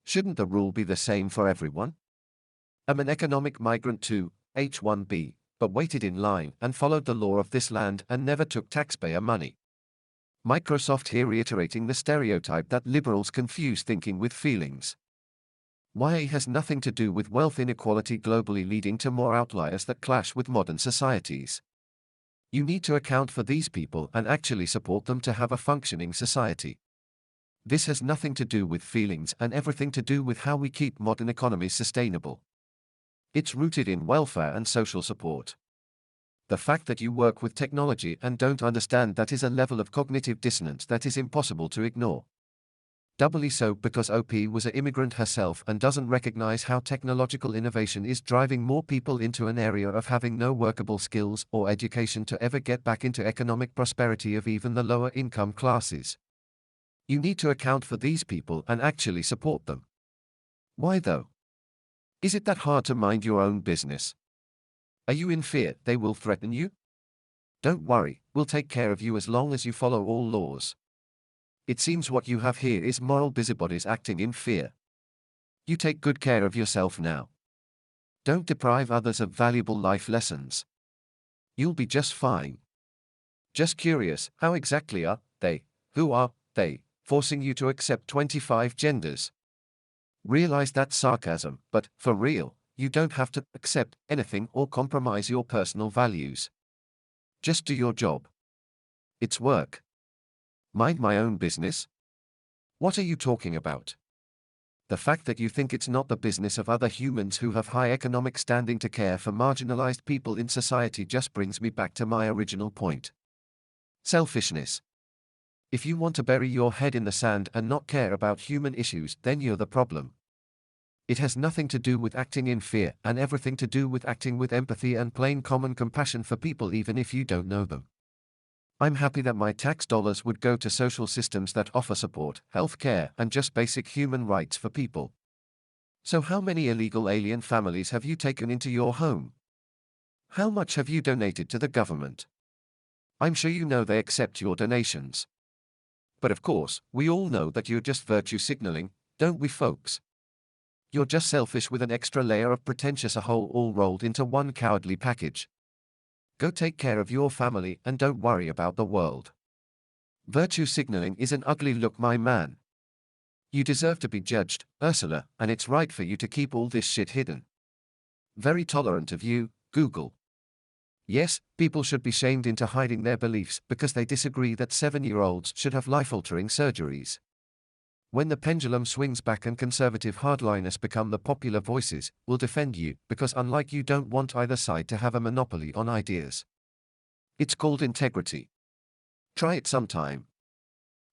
Shouldn't the rule be the same for everyone? I'm an economic migrant too, H-1B, but waited in line and followed the law of this land and never took taxpayer money. Microsoft here reiterating the stereotype that liberals confuse thinking with feelings. YA has nothing to do with wealth inequality globally leading to more outliers that clash with modern societies. You need to account for these people and actually support them to have a functioning society. This has nothing to do with feelings and everything to do with how we keep modern economies sustainable. It's rooted in welfare and social support. The fact that you work with technology and don't understand that is a level of cognitive dissonance that is impossible to ignore. Doubly so because OP was an immigrant herself and doesn't recognize how technological innovation is driving more people into an area of having no workable skills or education to ever get back into economic prosperity of even the lower income classes. You need to account for these people and actually support them. Why though? Is it that hard to mind your own business? Are you in fear they will threaten you? Don't worry, we'll take care of you as long as you follow all laws. It seems what you have here is moral busybodies acting in fear. You take good care of yourself now. Don't deprive others of valuable life lessons. You'll be just fine. Just curious, how exactly are they, who are they, forcing you to accept 25 genders? Realize that's sarcasm, but, for real, you don't have to accept anything or compromise your personal values. Just do your job. It's work. Mind my own business? What are you talking about? The fact that you think it's not the business of other humans who have high economic standing to care for marginalized people in society just brings me back to my original point. Selfishness. If you want to bury your head in the sand and not care about human issues, then you're the problem. It has nothing to do with acting in fear and everything to do with acting with empathy and plain common compassion for people even if you don't know them. I'm happy that my tax dollars would go to social systems that offer support, health care, and just basic human rights for people. So how many illegal alien families have you taken into your home? How much have you donated to the government? I'm sure you know they accept your donations. But of course, we all know that you're just virtue signaling, don't we folks? You're just selfish with an extra layer of pretentious a whole all rolled into one cowardly package. Go take care of your family and don't worry about the world. Virtue signaling is an ugly look, my man. You deserve to be judged, Ursula, and it's right for you to keep all this shit hidden. Very tolerant of you, Google. Yes, people should be shamed into hiding their beliefs because they disagree that 7-year-olds should have life-altering surgeries. When the pendulum swings back and conservative hardliners become the popular voices, we'll defend you, because unlike you don't want either side to have a monopoly on ideas. It's called integrity. Try it sometime.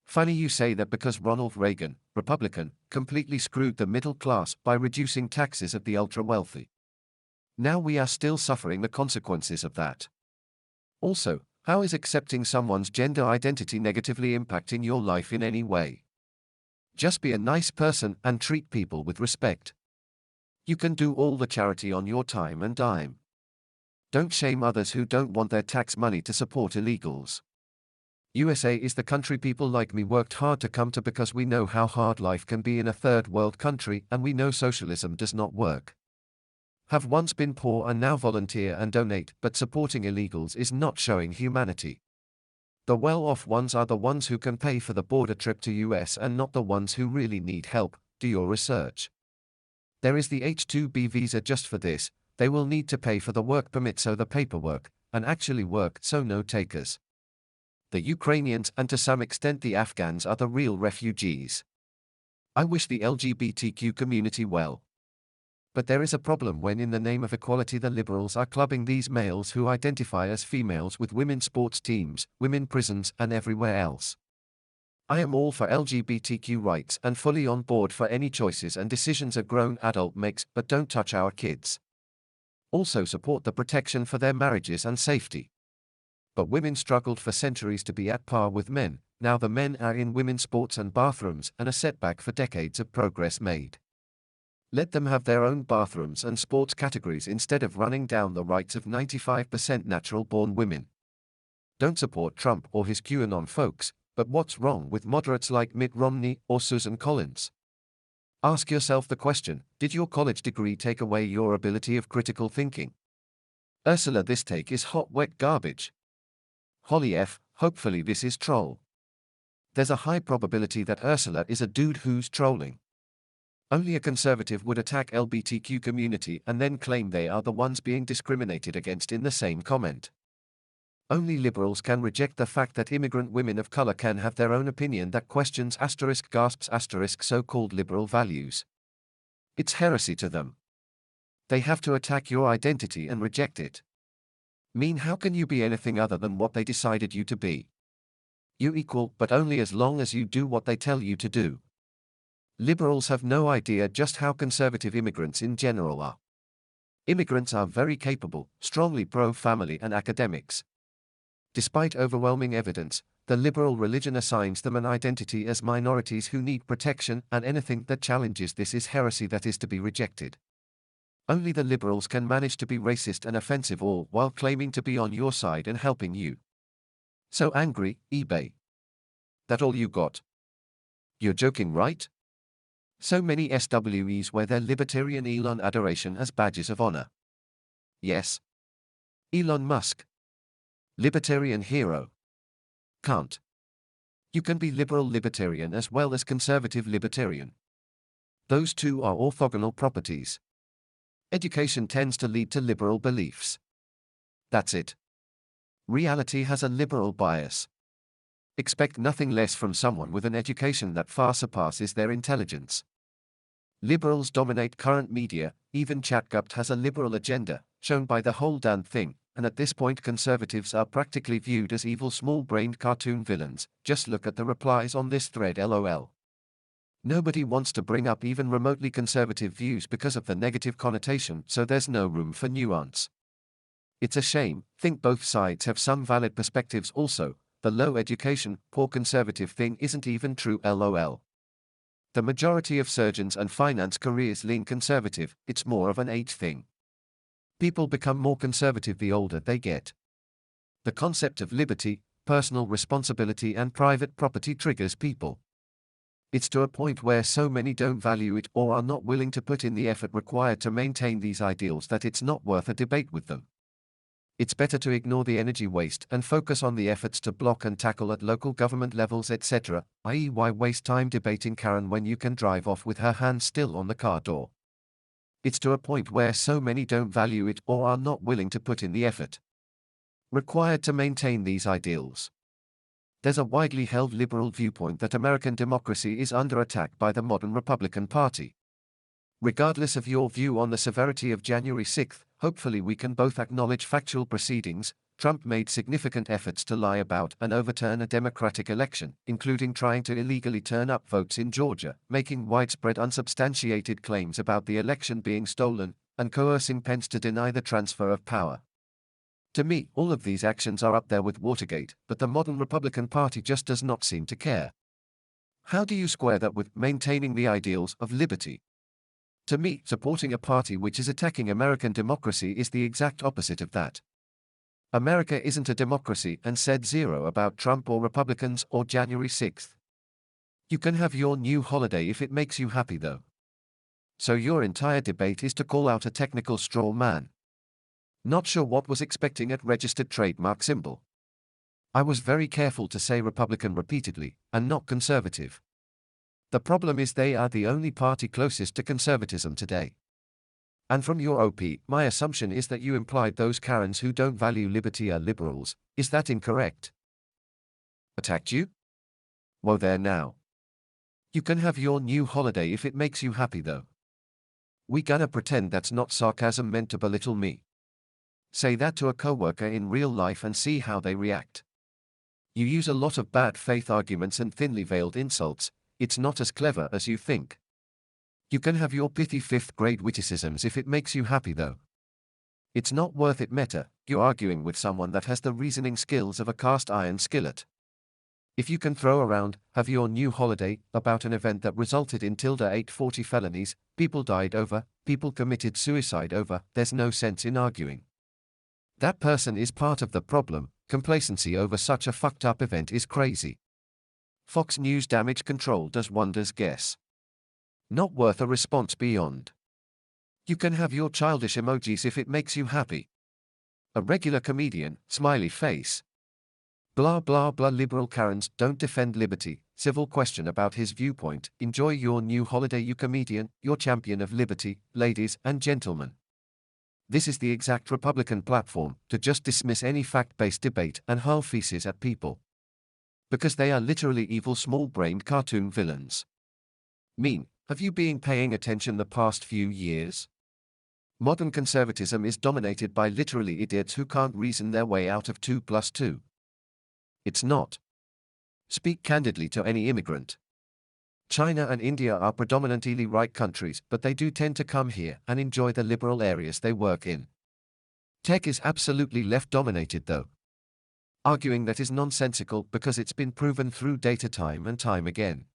Funny you say that because Ronald Reagan, Republican, completely screwed the middle class by reducing taxes of the ultra-wealthy. Now we are still suffering the consequences of that. Also, how is accepting someone's gender identity negatively impacting your life in any way? Just be a nice person and treat people with respect. You can do all the charity on your time and dime. Don't shame others who don't want their tax money to support illegals. USA is the country people like me worked hard to come to because we know how hard life can be in a third world country and we know socialism does not work. Have once been poor and now volunteer and donate, but supporting illegals is not showing humanity. The well-off ones are the ones who can pay for the border trip to US and not the ones who really need help. Do your research. There is the H-2B visa just for this. They will need to pay for the work permit, so the paperwork, and actually work, so no takers. The Ukrainians and to some extent the Afghans are the real refugees. I wish the LGBTQ community well. But there is a problem when in the name of equality the liberals are clubbing these males who identify as females with women's sports teams, women prisons and everywhere else. I am all for LGBTQ rights and fully on board for any choices and decisions a grown adult makes, but don't touch our kids. Also support the protection for their marriages and safety. But women struggled for centuries to be at par with men, now the men are in women's sports and bathrooms and a setback for decades of progress made. Let them have their own bathrooms and sports categories instead of running down the rights of 95% natural-born women. Don't support Trump or his QAnon folks, but what's wrong with moderates like Mitt Romney or Susan Collins? Ask yourself the question, did your college degree take away your ability of critical thinking? Ursula, this take is hot wet garbage. Holly F, hopefully this is troll. There's a high probability that Ursula is a dude who's trolling. Only a conservative would attack LGBTQ community and then claim they are the ones being discriminated against in the same comment. Only liberals can reject the fact that immigrant women of color can have their own opinion that questions *gasps so-called liberal values. It's heresy to them. They have to attack your identity and reject it. How can you be anything other than what they decided you to be? You equal, but only as long as you do what they tell you to do. Liberals have no idea just how conservative immigrants in general are. Immigrants are very capable, strongly pro-family and academics. Despite overwhelming evidence, the liberal religion assigns them an identity as minorities who need protection, and anything that challenges this is heresy that is to be rejected. Only the liberals can manage to be racist and offensive all while claiming to be on your side and helping you. So angry, eBay. That all you got? You're joking, right? So many SWEs wear their libertarian Elon adoration as badges of honor. Yes. Elon Musk. Libertarian hero. Can't. You can be liberal libertarian as well as conservative libertarian. Those two are orthogonal properties. Education tends to lead to liberal beliefs. That's it. Reality has a liberal bias. Expect nothing less from someone with an education that far surpasses their intelligence. Liberals dominate current media, even ChatGPT has a liberal agenda, shown by the whole damn thing, and at this point conservatives are practically viewed as evil small-brained cartoon villains. Just look at the replies on this thread, lol. Nobody wants to bring up even remotely conservative views because of the negative connotation, so there's no room for nuance. It's a shame. Think both sides have some valid perspectives also. The low education, poor conservative thing isn't even true, lol. The majority of surgeons and finance careers lean conservative, it's more of an age thing. People become more conservative the older they get. The concept of liberty, personal responsibility and private property triggers people. It's to a point where so many don't value it or are not willing to put in the effort required to maintain these ideals that it's not worth a debate with them. It's better to ignore the energy waste and focus on the efforts to block and tackle at local government levels, etc., i.e. why waste time debating Karen when you can drive off with her hand still on the car door? It's to a point where so many don't value it or are not willing to put in the effort required to maintain these ideals. There's a widely held liberal viewpoint that American democracy is under attack by the modern Republican Party. Regardless of your view on the severity of January 6th, hopefully we can both acknowledge factual proceedings. Trump made significant efforts to lie about and overturn a democratic election, including trying to illegally turn up votes in Georgia, making widespread unsubstantiated claims about the election being stolen, and coercing Pence to deny the transfer of power. To me, all of these actions are up there with Watergate, but the modern Republican Party just does not seem to care. How do you square that with maintaining the ideals of liberty? To me, supporting a party which is attacking American democracy is the exact opposite of that. America isn't a democracy, and said zero about Trump or Republicans or January 6th. You can have your new holiday if it makes you happy though. So your entire debate is to call out a technical straw man. Not sure what was expecting at registered trademark symbol. I was very careful to say Republican repeatedly, and not conservative. The problem is they are the only party closest to conservatism today. And from your OP, my assumption is that you implied those Karens who don't value liberty are liberals. Is that incorrect? Attacked you? Whoa there now. You can have your new holiday if it makes you happy though. We gonna pretend that's not sarcasm meant to belittle me. Say that to a coworker in real life and see how they react. You use a lot of bad faith arguments and thinly veiled insults. It's not as clever as you think. You can have your pithy 5th grade witticisms if it makes you happy though. It's not worth it meta, you're arguing with someone that has the reasoning skills of a cast iron skillet. If you can throw around, have your new holiday, about an event that resulted in tilde 840 felonies, people died over, people committed suicide over, there's no sense in arguing. That person is part of the problem. Complacency over such a fucked up event is crazy. Fox News damage control does wonders, guess. Not worth a response beyond. You can have your childish emojis if it makes you happy. A regular comedian, smiley face. Blah blah blah. Liberal Karens don't defend liberty. Civil question about his viewpoint. Enjoy your new holiday, you comedian, your champion of liberty, ladies and gentlemen. This is the exact Republican platform, to just dismiss any fact-based debate and hurl feces at people. Because they are literally evil small-brained cartoon villains. Mean, have you been paying attention the past few years? Modern conservatism is dominated by literally idiots who can't reason their way out of 2 + 2. It's not. Speak candidly to any immigrant. China and India are predominantly right countries, but they do tend to come here and enjoy the liberal areas they work in. Tech is absolutely left-dominated though. Arguing that is nonsensical because it's been proven through data time and time again.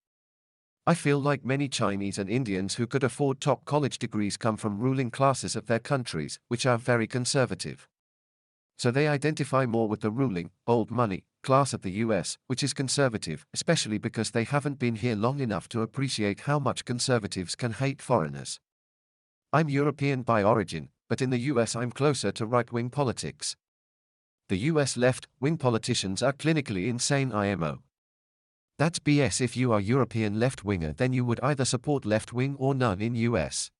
I feel like many Chinese and Indians who could afford top college degrees come from ruling classes of their countries, which are very conservative. So they identify more with the ruling, old money, class of the US, which is conservative, especially because they haven't been here long enough to appreciate how much conservatives can hate foreigners. I'm European by origin, but in the US I'm closer to right-wing politics. The US left-wing politicians are clinically insane IMO. That's BS. If you are European left-winger, then you would either support left-wing or none in US.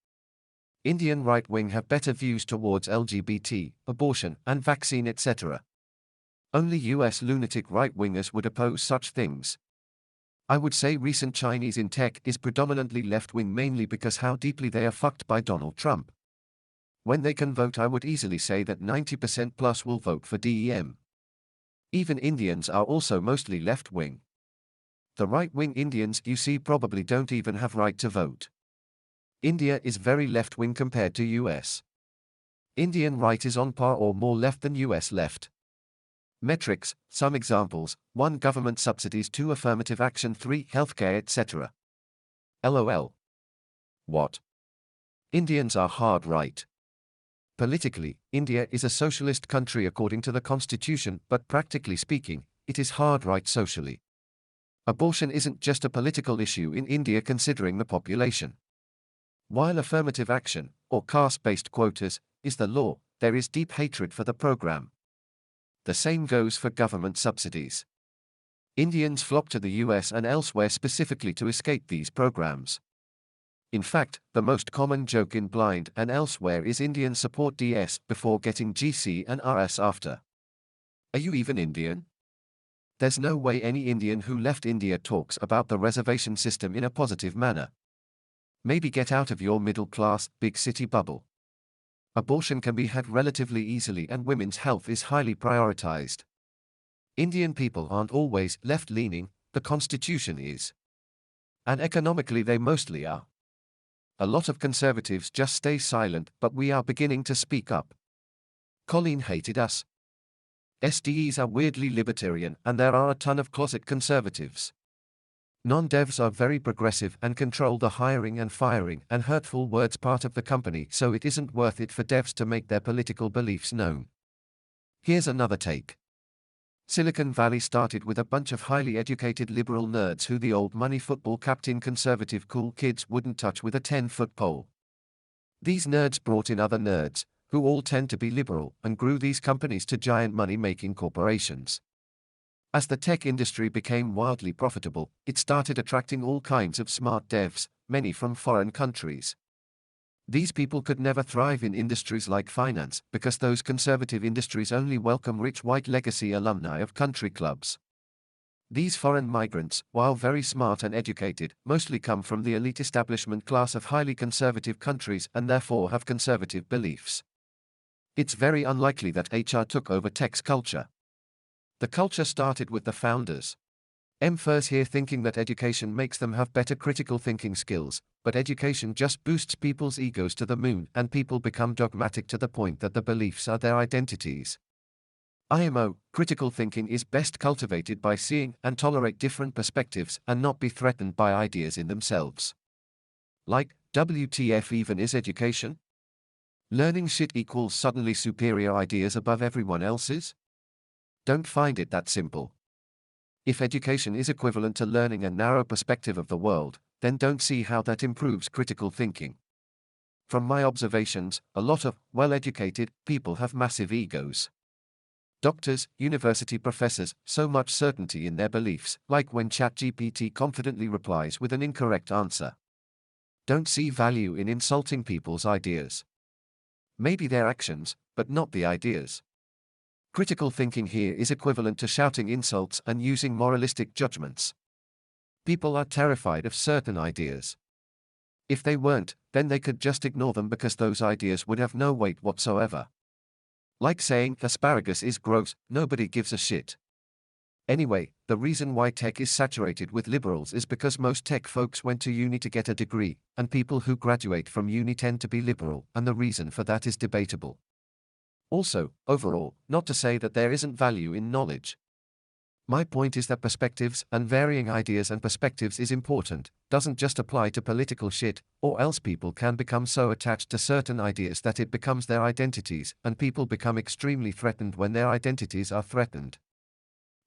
Indian right-wing have better views towards LGBT, abortion, and vaccine etc. Only US lunatic right-wingers would oppose such things. I would say recent Chinese in tech is predominantly left-wing mainly because how deeply they are fucked by Donald Trump. When they can vote, I would easily say that 90% plus will vote for DEM. Even Indians are also mostly left-wing. The right-wing Indians you see probably don't even have right to vote. India is very left-wing compared to US. Indian right is on par or more left than US left. Metrics, some examples: 1. Government subsidies, 2. Affirmative action, 3. Healthcare etc. LOL. What? Indians are hard right. Politically, India is a socialist country according to the constitution, but practically speaking, it is hard right socially. Abortion isn't just a political issue in India considering the population. While affirmative action, or caste-based quotas, is the law, there is deep hatred for the program. The same goes for government subsidies. Indians flock to the US and elsewhere specifically to escape these programs. In fact, the most common joke in Blind and elsewhere is Indians support DS before getting GC and RS after. Are you even Indian? There's no way any Indian who left India talks about the reservation system in a positive manner. Maybe get out of your middle-class, big city bubble. Abortion can be had relatively easily and women's health is highly prioritized. Indian people aren't always left-leaning, the constitution is. And economically they mostly are. A lot of conservatives just stay silent, but we are beginning to speak up. Colleen hated us. SDEs are weirdly libertarian and there are a ton of closet conservatives. Non-devs are very progressive and control the hiring and firing and hurtful words part of the company, so it isn't worth it for devs to make their political beliefs known. Here's another take. Silicon Valley started with a bunch of highly educated liberal nerds who the old money football captain conservative cool kids wouldn't touch with a 10-foot pole. These nerds brought in other nerds, who all tend to be liberal, and grew these companies to giant money-making corporations. As the tech industry became wildly profitable, it started attracting all kinds of smart devs, many from foreign countries. These people could never thrive in industries like finance, because those conservative industries only welcome rich white legacy alumni of country clubs. These foreign migrants, while very smart and educated, mostly come from the elite establishment class of highly conservative countries and therefore have conservative beliefs. It's very unlikely that HR took over tech's culture. The culture started with the founders. First here thinking that education makes them have better critical thinking skills, but education just boosts people's egos to the moon and people become dogmatic to the point that the beliefs are their identities. IMO, critical thinking is best cultivated by seeing and tolerate different perspectives and not be threatened by ideas in themselves. Like, WTF even is education? Learning shit equals suddenly superior ideas above everyone else's? Don't find it that simple. If education is equivalent to learning a narrow perspective of the world, then don't see how that improves critical thinking. From my observations, a lot of well-educated people have massive egos. Doctors, university professors, so much certainty in their beliefs, like when ChatGPT confidently replies with an incorrect answer. Don't see value in insulting people's ideas. Maybe their actions, but not the ideas. Critical thinking here is equivalent to shouting insults and using moralistic judgments. People are terrified of certain ideas. If they weren't, then they could just ignore them because those ideas would have no weight whatsoever. Like saying asparagus is gross, nobody gives a shit. Anyway, the reason why tech is saturated with liberals is because most tech folks went to uni to get a degree, and people who graduate from uni tend to be liberal, and the reason for that is debatable. Also, overall, not to say that there isn't value in knowledge. My point is that perspectives and varying ideas and perspectives is important, doesn't just apply to political shit, or else people can become so attached to certain ideas that it becomes their identities, and people become extremely threatened when their identities are threatened.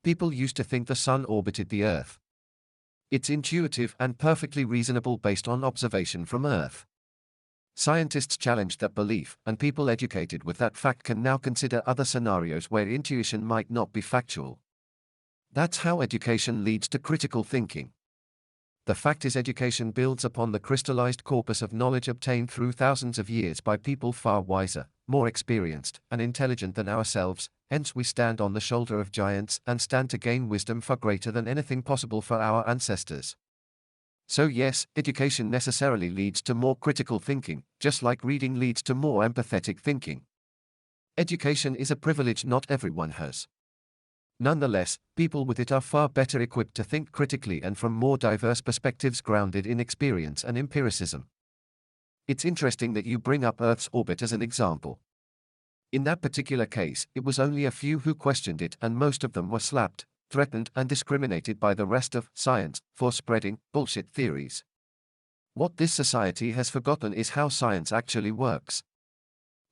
People used to think the sun orbited the Earth. It's intuitive and perfectly reasonable based on observation from Earth. Scientists challenged that belief, and people educated with that fact can now consider other scenarios where intuition might not be factual. That's how education leads to critical thinking. The fact is, education builds upon the crystallized corpus of knowledge obtained through thousands of years by people far wiser, more experienced, and intelligent than ourselves, hence we stand on the shoulder of giants and stand to gain wisdom far greater than anything possible for our ancestors. So yes, education necessarily leads to more critical thinking, just like reading leads to more empathetic thinking. Education is a privilege not everyone has. Nonetheless, people with it are far better equipped to think critically and from more diverse perspectives grounded in experience and empiricism. It's interesting that you bring up Earth's orbit as an example. In that particular case, it was only a few who questioned it, and most of them were slapped, threatened, and discriminated by the rest of science for spreading bullshit theories. What this society has forgotten is how science actually works.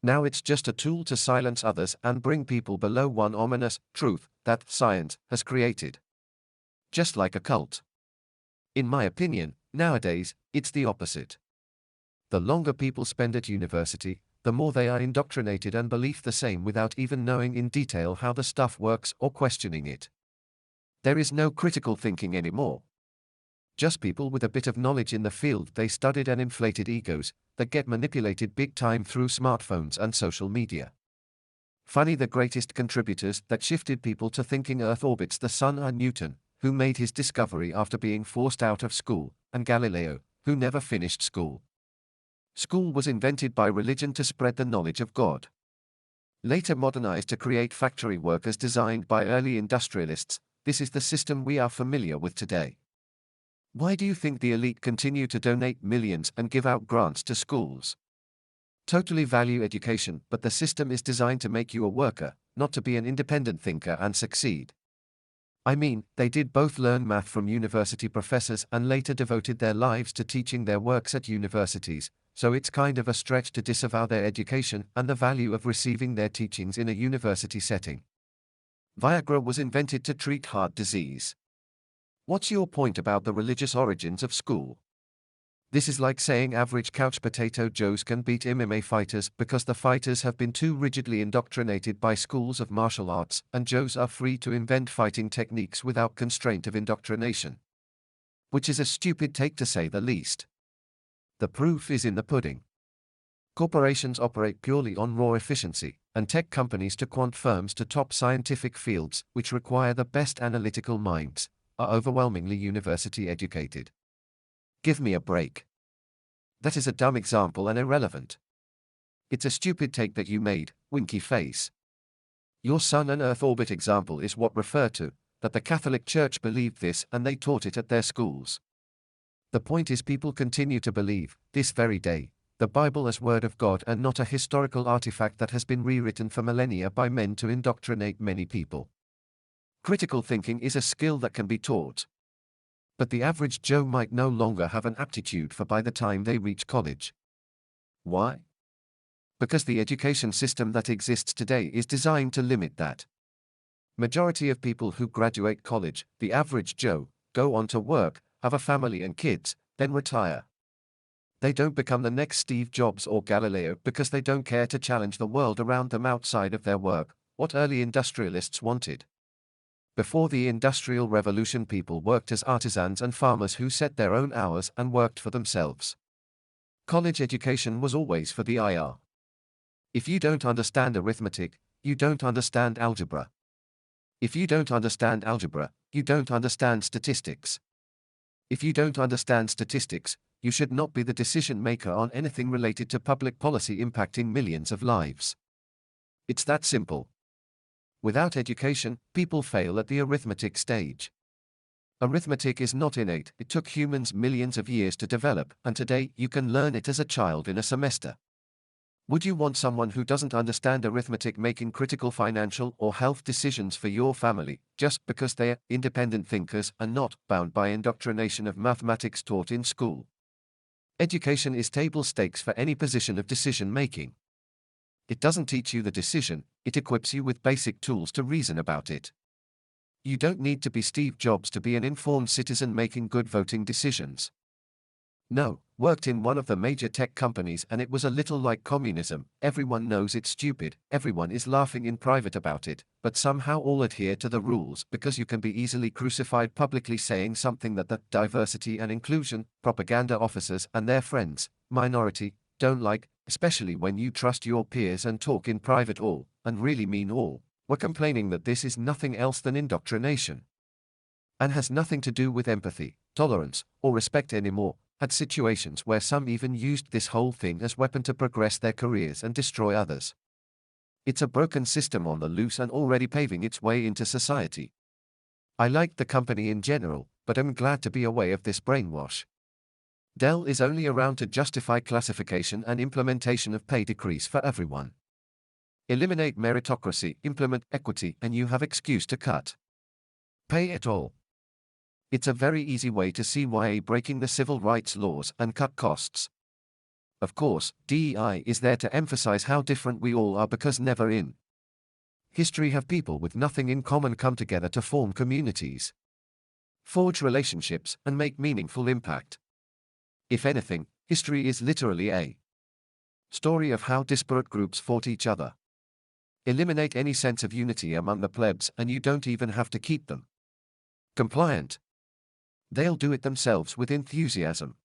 Now it's just a tool to silence others and bring people below one ominous truth that science has created. Just like a cult. In my opinion, nowadays, it's the opposite. The longer people spend at university, the more they are indoctrinated and believe the same without even knowing in detail how the stuff works or questioning it. There is no critical thinking anymore. Just people with a bit of knowledge in the field they studied and inflated egos that get manipulated big time through smartphones and social media. Funny, the greatest contributors that shifted people to thinking Earth orbits the sun are Newton, who made his discovery after being forced out of school, and Galileo, who never finished school. School was invented by religion to spread the knowledge of God. Later modernized to create factory workers designed by early industrialists, this is the system we are familiar with today. Why do you think the elite continue to donate millions and give out grants to schools? Totally value education, but the system is designed to make you a worker, not to be an independent thinker and succeed. I mean, they did both learn math from university professors and later devoted their lives to teaching their works at universities, so it's kind of a stretch to disavow their education and the value of receiving their teachings in a university setting. Viagra was invented to treat heart disease. What's your point about the religious origins of school? This is like saying average couch potato Joes can beat MMA fighters because the fighters have been too rigidly indoctrinated by schools of martial arts, and Joes are free to invent fighting techniques without constraint of indoctrination. Which is a stupid take to say the least. The proof is in the pudding. Corporations operate purely on raw efficiency, and tech companies to quant firms to top scientific fields, which require the best analytical minds, are overwhelmingly university educated. Give me a break. That is a dumb example and irrelevant. It's a stupid take that you made, winky face. Your sun and Earth orbit example is what referred to, that the Catholic Church believed this and they taught it at their schools. The point is, people continue to believe, this very day, the Bible as Word of God and not a historical artifact that has been rewritten for millennia by men to indoctrinate many people. Critical thinking is a skill that can be taught. But the average Joe might no longer have an aptitude for by the time they reach college. Why? Because the education system that exists today is designed to limit that. Majority of people who graduate college, the average Joe, go on to work, have a family and kids, then retire. They don't become the next Steve Jobs or Galileo because they don't care to challenge the world around them outside of their work, what early industrialists wanted. Before the Industrial Revolution, people worked as artisans and farmers who set their own hours and worked for themselves. College education was always for the IR. If you don't understand arithmetic, you don't understand algebra. If you don't understand algebra, you don't understand statistics. If you don't understand statistics, you should not be the decision maker on anything related to public policy impacting millions of lives. It's that simple. Without education, people fail at the arithmetic stage. Arithmetic is not innate, it took humans millions of years to develop, and today you can learn it as a child in a semester. Would you want someone who doesn't understand arithmetic making critical financial or health decisions for your family, just because they are independent thinkers and not bound by indoctrination of mathematics taught in school? Education is table stakes for any position of decision making. It doesn't teach you the decision, it equips you with basic tools to reason about it. You don't need to be Steve Jobs to be an informed citizen making good voting decisions. No, worked in one of the major tech companies and it was a little like communism. Everyone knows it's stupid, everyone is laughing in private about it, but somehow all adhere to the rules because you can be easily crucified publicly saying something that the diversity and inclusion propaganda officers and their friends, minority, don't like, especially when you trust your peers and talk in private all, and really mean all. We're complaining that this is nothing else than indoctrination. And has nothing to do with empathy, tolerance, or respect anymore. Had situations where some even used this whole thing as weapon to progress their careers and destroy others. It's a broken system on the loose and already paving its way into society. I like the company in general, but I'm glad to be away of this brainwash. Dell is only around to justify classification and implementation of pay decrease for everyone. Eliminate meritocracy, implement equity, and you have excuse to cut pay at all. It's a very easy way to see why breaking the civil rights laws and cut costs. Of course, DEI is there to emphasize how different we all are because never in history have people with nothing in common come together to form communities, forge relationships, and make meaningful impact. If anything, history is literally a story of how disparate groups fought each other. Eliminate any sense of unity among the plebs and you don't even have to keep them compliant. They'll do it themselves with enthusiasm.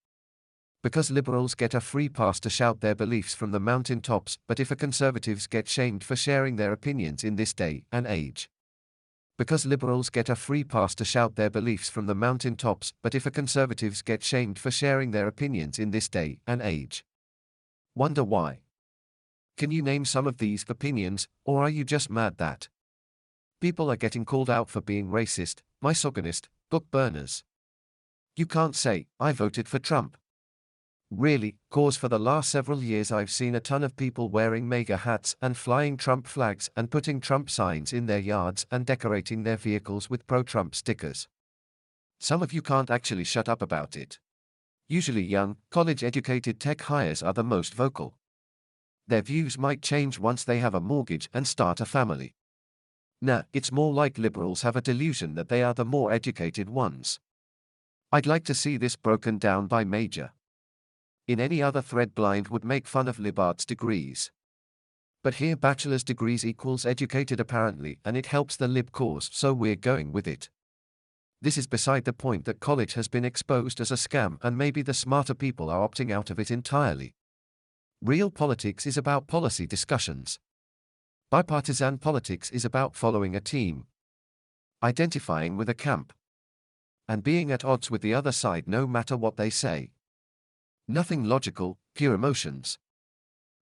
Because liberals get a free pass to shout their beliefs from the mountain tops, but if conservatives get shamed for sharing their opinions in this day and age. Because liberals get a free pass to shout their beliefs from the mountain tops, but if conservatives get shamed for sharing their opinions in this day and age. Wonder why? Can you name some of these opinions, or are you just mad that people are getting called out for being racist, misogynist, book burners? You can't say, I voted for Trump. Really, cause for the last several years I've seen a ton of people wearing MAGA hats and flying Trump flags and putting Trump signs in their yards and decorating their vehicles with pro-Trump stickers. Some of you can't actually shut up about it. Usually young, college-educated tech hires are the most vocal. Their views might change once they have a mortgage and start a family. Nah, it's more like liberals have a delusion that they are the more educated ones. I'd like to see this broken down by major. In any other thread blind would make fun of libarts degrees. But here bachelor's degrees equals educated apparently and it helps the lib cause so we're going with it. This is beside the point that college has been exposed as a scam and maybe the smarter people are opting out of it entirely. Real politics is about policy discussions. Bipartisan politics is about following a team, identifying with a camp, and being at odds with the other side no matter what they say. Nothing logical, pure emotions.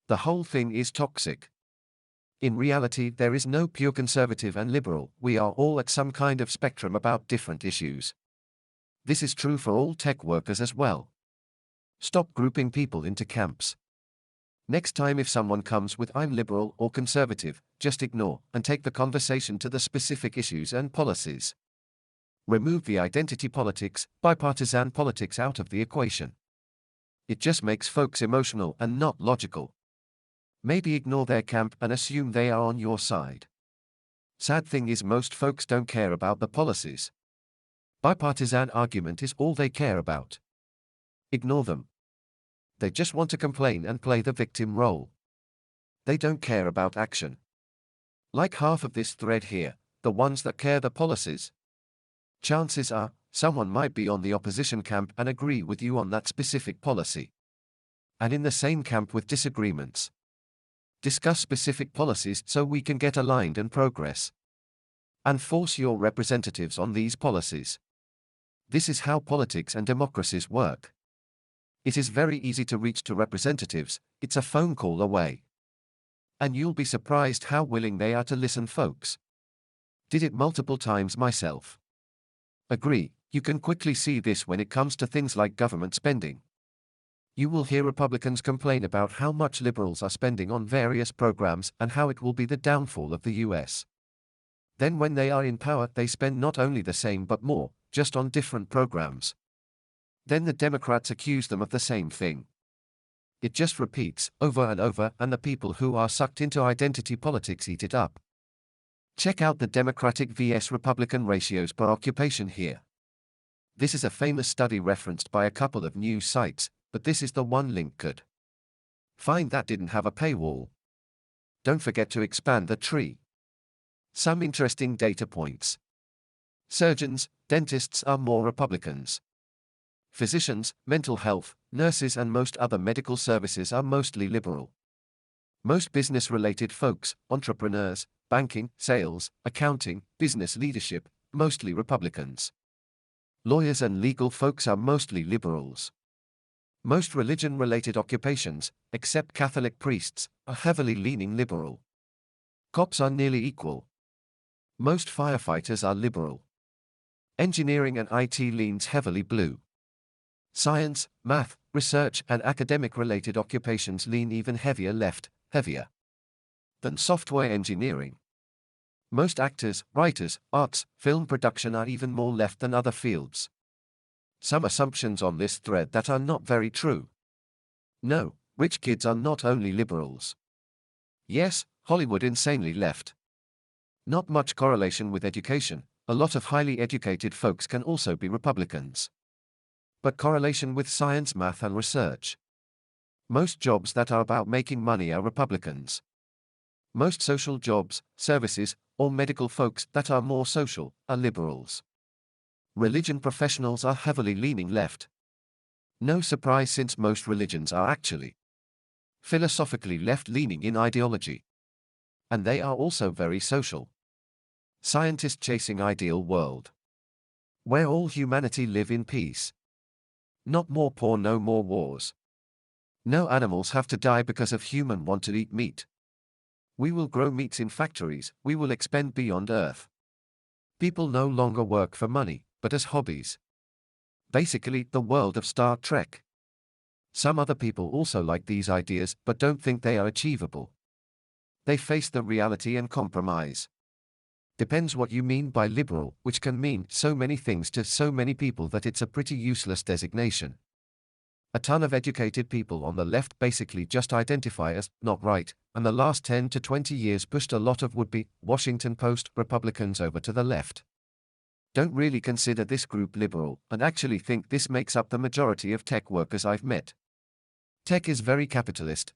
The whole thing is toxic. In reality, there is no pure conservative and liberal, we are all at some kind of spectrum about different issues. This is true for all tech workers as well. Stop grouping people into camps. Next time if someone comes with I'm liberal or conservative, just ignore and take the conversation to the specific issues and policies. Remove the identity politics, bipartisan politics out of the equation. It just makes folks emotional and not logical. Maybe ignore their camp and assume they are on your side. Sad thing is most folks don't care about the policies. Bipartisan argument is all they care about. Ignore them. They just want to complain and play the victim role. They don't care about action. Like half of this thread here, the ones that care the policies. Chances are, someone might be on the opposition camp and agree with you on that specific policy. And in the same camp with disagreements. Discuss specific policies so we can get aligned and progress. And force your representatives on these policies. This is how politics and democracies work. It is very easy to reach to representatives, it's a phone call away. And you'll be surprised how willing they are to listen, folks. Did it multiple times myself. Agree, you can quickly see this when it comes to things like government spending. You will hear Republicans complain about how much liberals are spending on various programs and how it will be the downfall of the US. Then when they are in power, they spend not only the same but more, just on different programs. Then the Democrats accuse them of the same thing. It just repeats over and over, and the people who are sucked into identity politics eat it up. Check out the Democratic vs Republican ratios per occupation here. This is a famous study referenced by a couple of news sites, but this is the one link could find that didn't have a paywall. Don't forget to expand the tree. Some interesting data points. Surgeons, dentists are more Republicans. Physicians, mental health, nurses and most other medical services are mostly liberal. Most business-related folks, entrepreneurs, banking, sales, accounting, business leadership, mostly Republicans. Lawyers and legal folks are mostly liberals. Most religion-related occupations, except Catholic priests, are heavily leaning liberal. Cops are nearly equal. Most firefighters are liberal. Engineering and IT leans heavily blue. Science, math, research and academic-related occupations lean even heavier left, heavier than software engineering. Most actors, writers, arts, film production are even more left than other fields. Some assumptions on this thread that are not very true. No, rich kids are not only liberals. Yes, Hollywood insanely left. Not much correlation with education. A lot of highly educated folks can also be Republicans. But correlation with science, math and research. Most jobs that are about making money are Republicans. Most social jobs, services, or medical folks that are more social are liberals. Religion professionals are heavily leaning left. No surprise, since most religions are actually philosophically left-leaning in ideology. And they are also very social. Scientists chasing ideal world where all humanity live in peace. Not more poor, no more wars. No animals have to die because of human want to eat meat. We will grow meats in factories, we will expand beyond Earth. People no longer work for money, but as hobbies. Basically, the world of Star Trek. Some other people also like these ideas, but don't think they are achievable. They face the reality and compromise. Depends what you mean by liberal, which can mean so many things to so many people that it's a pretty useless designation. A ton of educated people on the left basically just identify as not right, and the last 10 to 20 years pushed a lot of would-be Washington Post Republicans over to the left. Don't really consider this group liberal, and actually think this makes up the majority of tech workers I've met. Tech is very capitalist,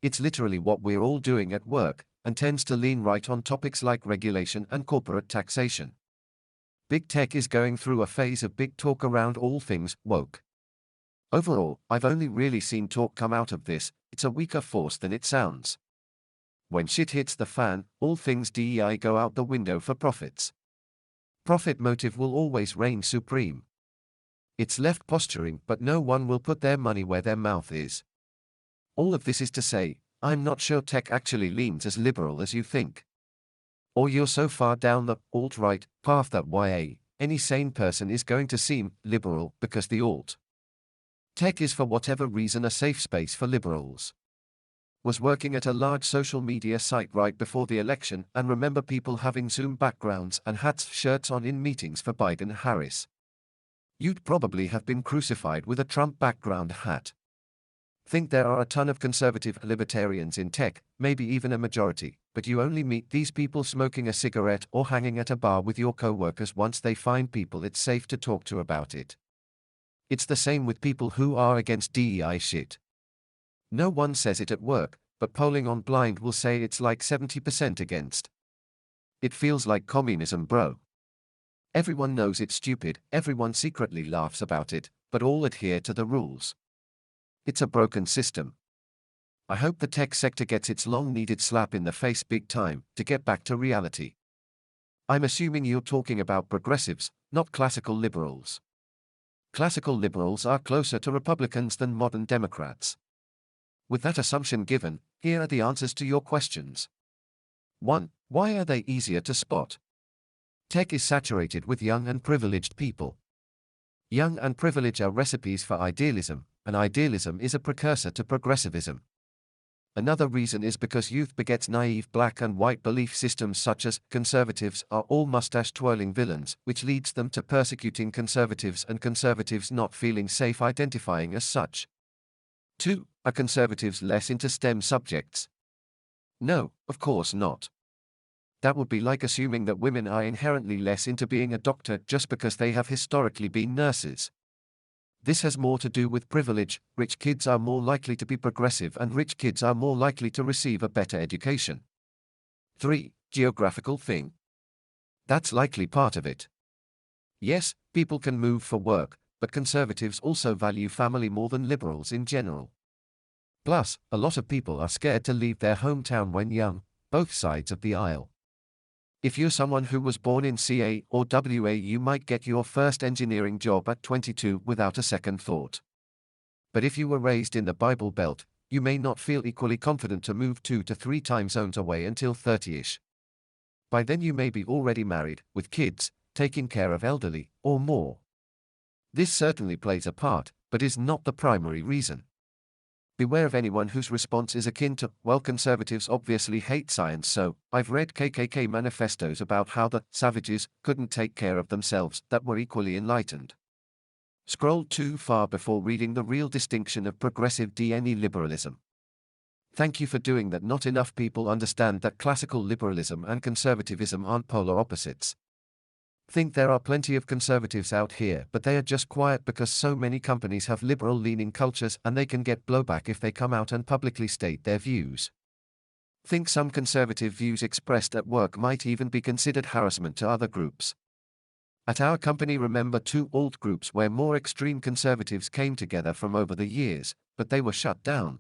it's literally what we're all doing at work, and tends to lean right on topics like regulation and corporate taxation. Big tech is going through a phase of big talk around all things woke. Overall, I've only really seen talk come out of this. It's a weaker force than it sounds. When shit hits the fan, all things DEI go out the window for profits. Profit motive will always reign supreme. It's left posturing, but no one will put their money where their mouth is. All of this is to say, I'm not sure tech actually leans as liberal as you think. Or you're so far down the alt-right path that any sane person is going to seem liberal because the alt tech is for whatever reason a safe space for liberals. Was working at a large social media site right before the election and remember people having Zoom backgrounds and hats shirts on in meetings for Biden and Harris. You'd probably have been crucified with a Trump background hat. Think there are a ton of conservative libertarians in tech, maybe even a majority, but you only meet these people smoking a cigarette or hanging at a bar with your co-workers once they find people it's safe to talk to about it. It's the same with people who are against DEI shit. No one says it at work, but polling on Blind will say it's like 70% against. It feels like communism, bro. Everyone knows it's stupid, everyone secretly laughs about it, but all adhere to the rules. It's a broken system. I hope the tech sector gets its long-needed slap in the face big time to get back to reality. I'm assuming you're talking about progressives, not classical liberals. Classical liberals are closer to Republicans than modern Democrats. With that assumption given, here are the answers to your questions. 1. Why are they easier to spot? Tech is saturated with young and privileged people. Young and privilege are recipes for idealism, and idealism is a precursor to progressivism. Another reason is because youth begets naive black and white belief systems such as conservatives are all mustache-twirling villains, which leads them to persecuting conservatives and conservatives not feeling safe identifying as such. 2. Are conservatives less into STEM subjects? No, of course not. That would be like assuming that women are inherently less into being a doctor just because they have historically been nurses. This has more to do with privilege. Rich kids are more likely to be progressive and rich kids are more likely to receive a better education. 3. Geographical thing. That's likely part of it. Yes, people can move for work, but conservatives also value family more than liberals in general. Plus, a lot of people are scared to leave their hometown when young, both sides of the aisle. If you're someone who was born in CA or WA, you might get your first engineering job at 22 without a second thought. But if you were raised in the Bible Belt, you may not feel equally confident to move 2 to 3 time zones away until 30ish. By then you may be already married, with kids, taking care of elderly, or more. This certainly plays a part, but is not the primary reason. Beware of anyone whose response is akin to, well, conservatives obviously hate science, so I've read KKK manifestos about how the savages couldn't take care of themselves that were equally enlightened. Scroll too far before reading the real distinction of progressive DNE liberalism. Thank you for doing that. Not enough people understand that classical liberalism and conservatism aren't polar opposites. Think there are plenty of conservatives out here, but they are just quiet because so many companies have liberal-leaning cultures and they can get blowback if they come out and publicly state their views. Think some conservative views expressed at work might even be considered harassment to other groups. At our company, remember 2 alt groups where more extreme conservatives came together from over the years, but they were shut down.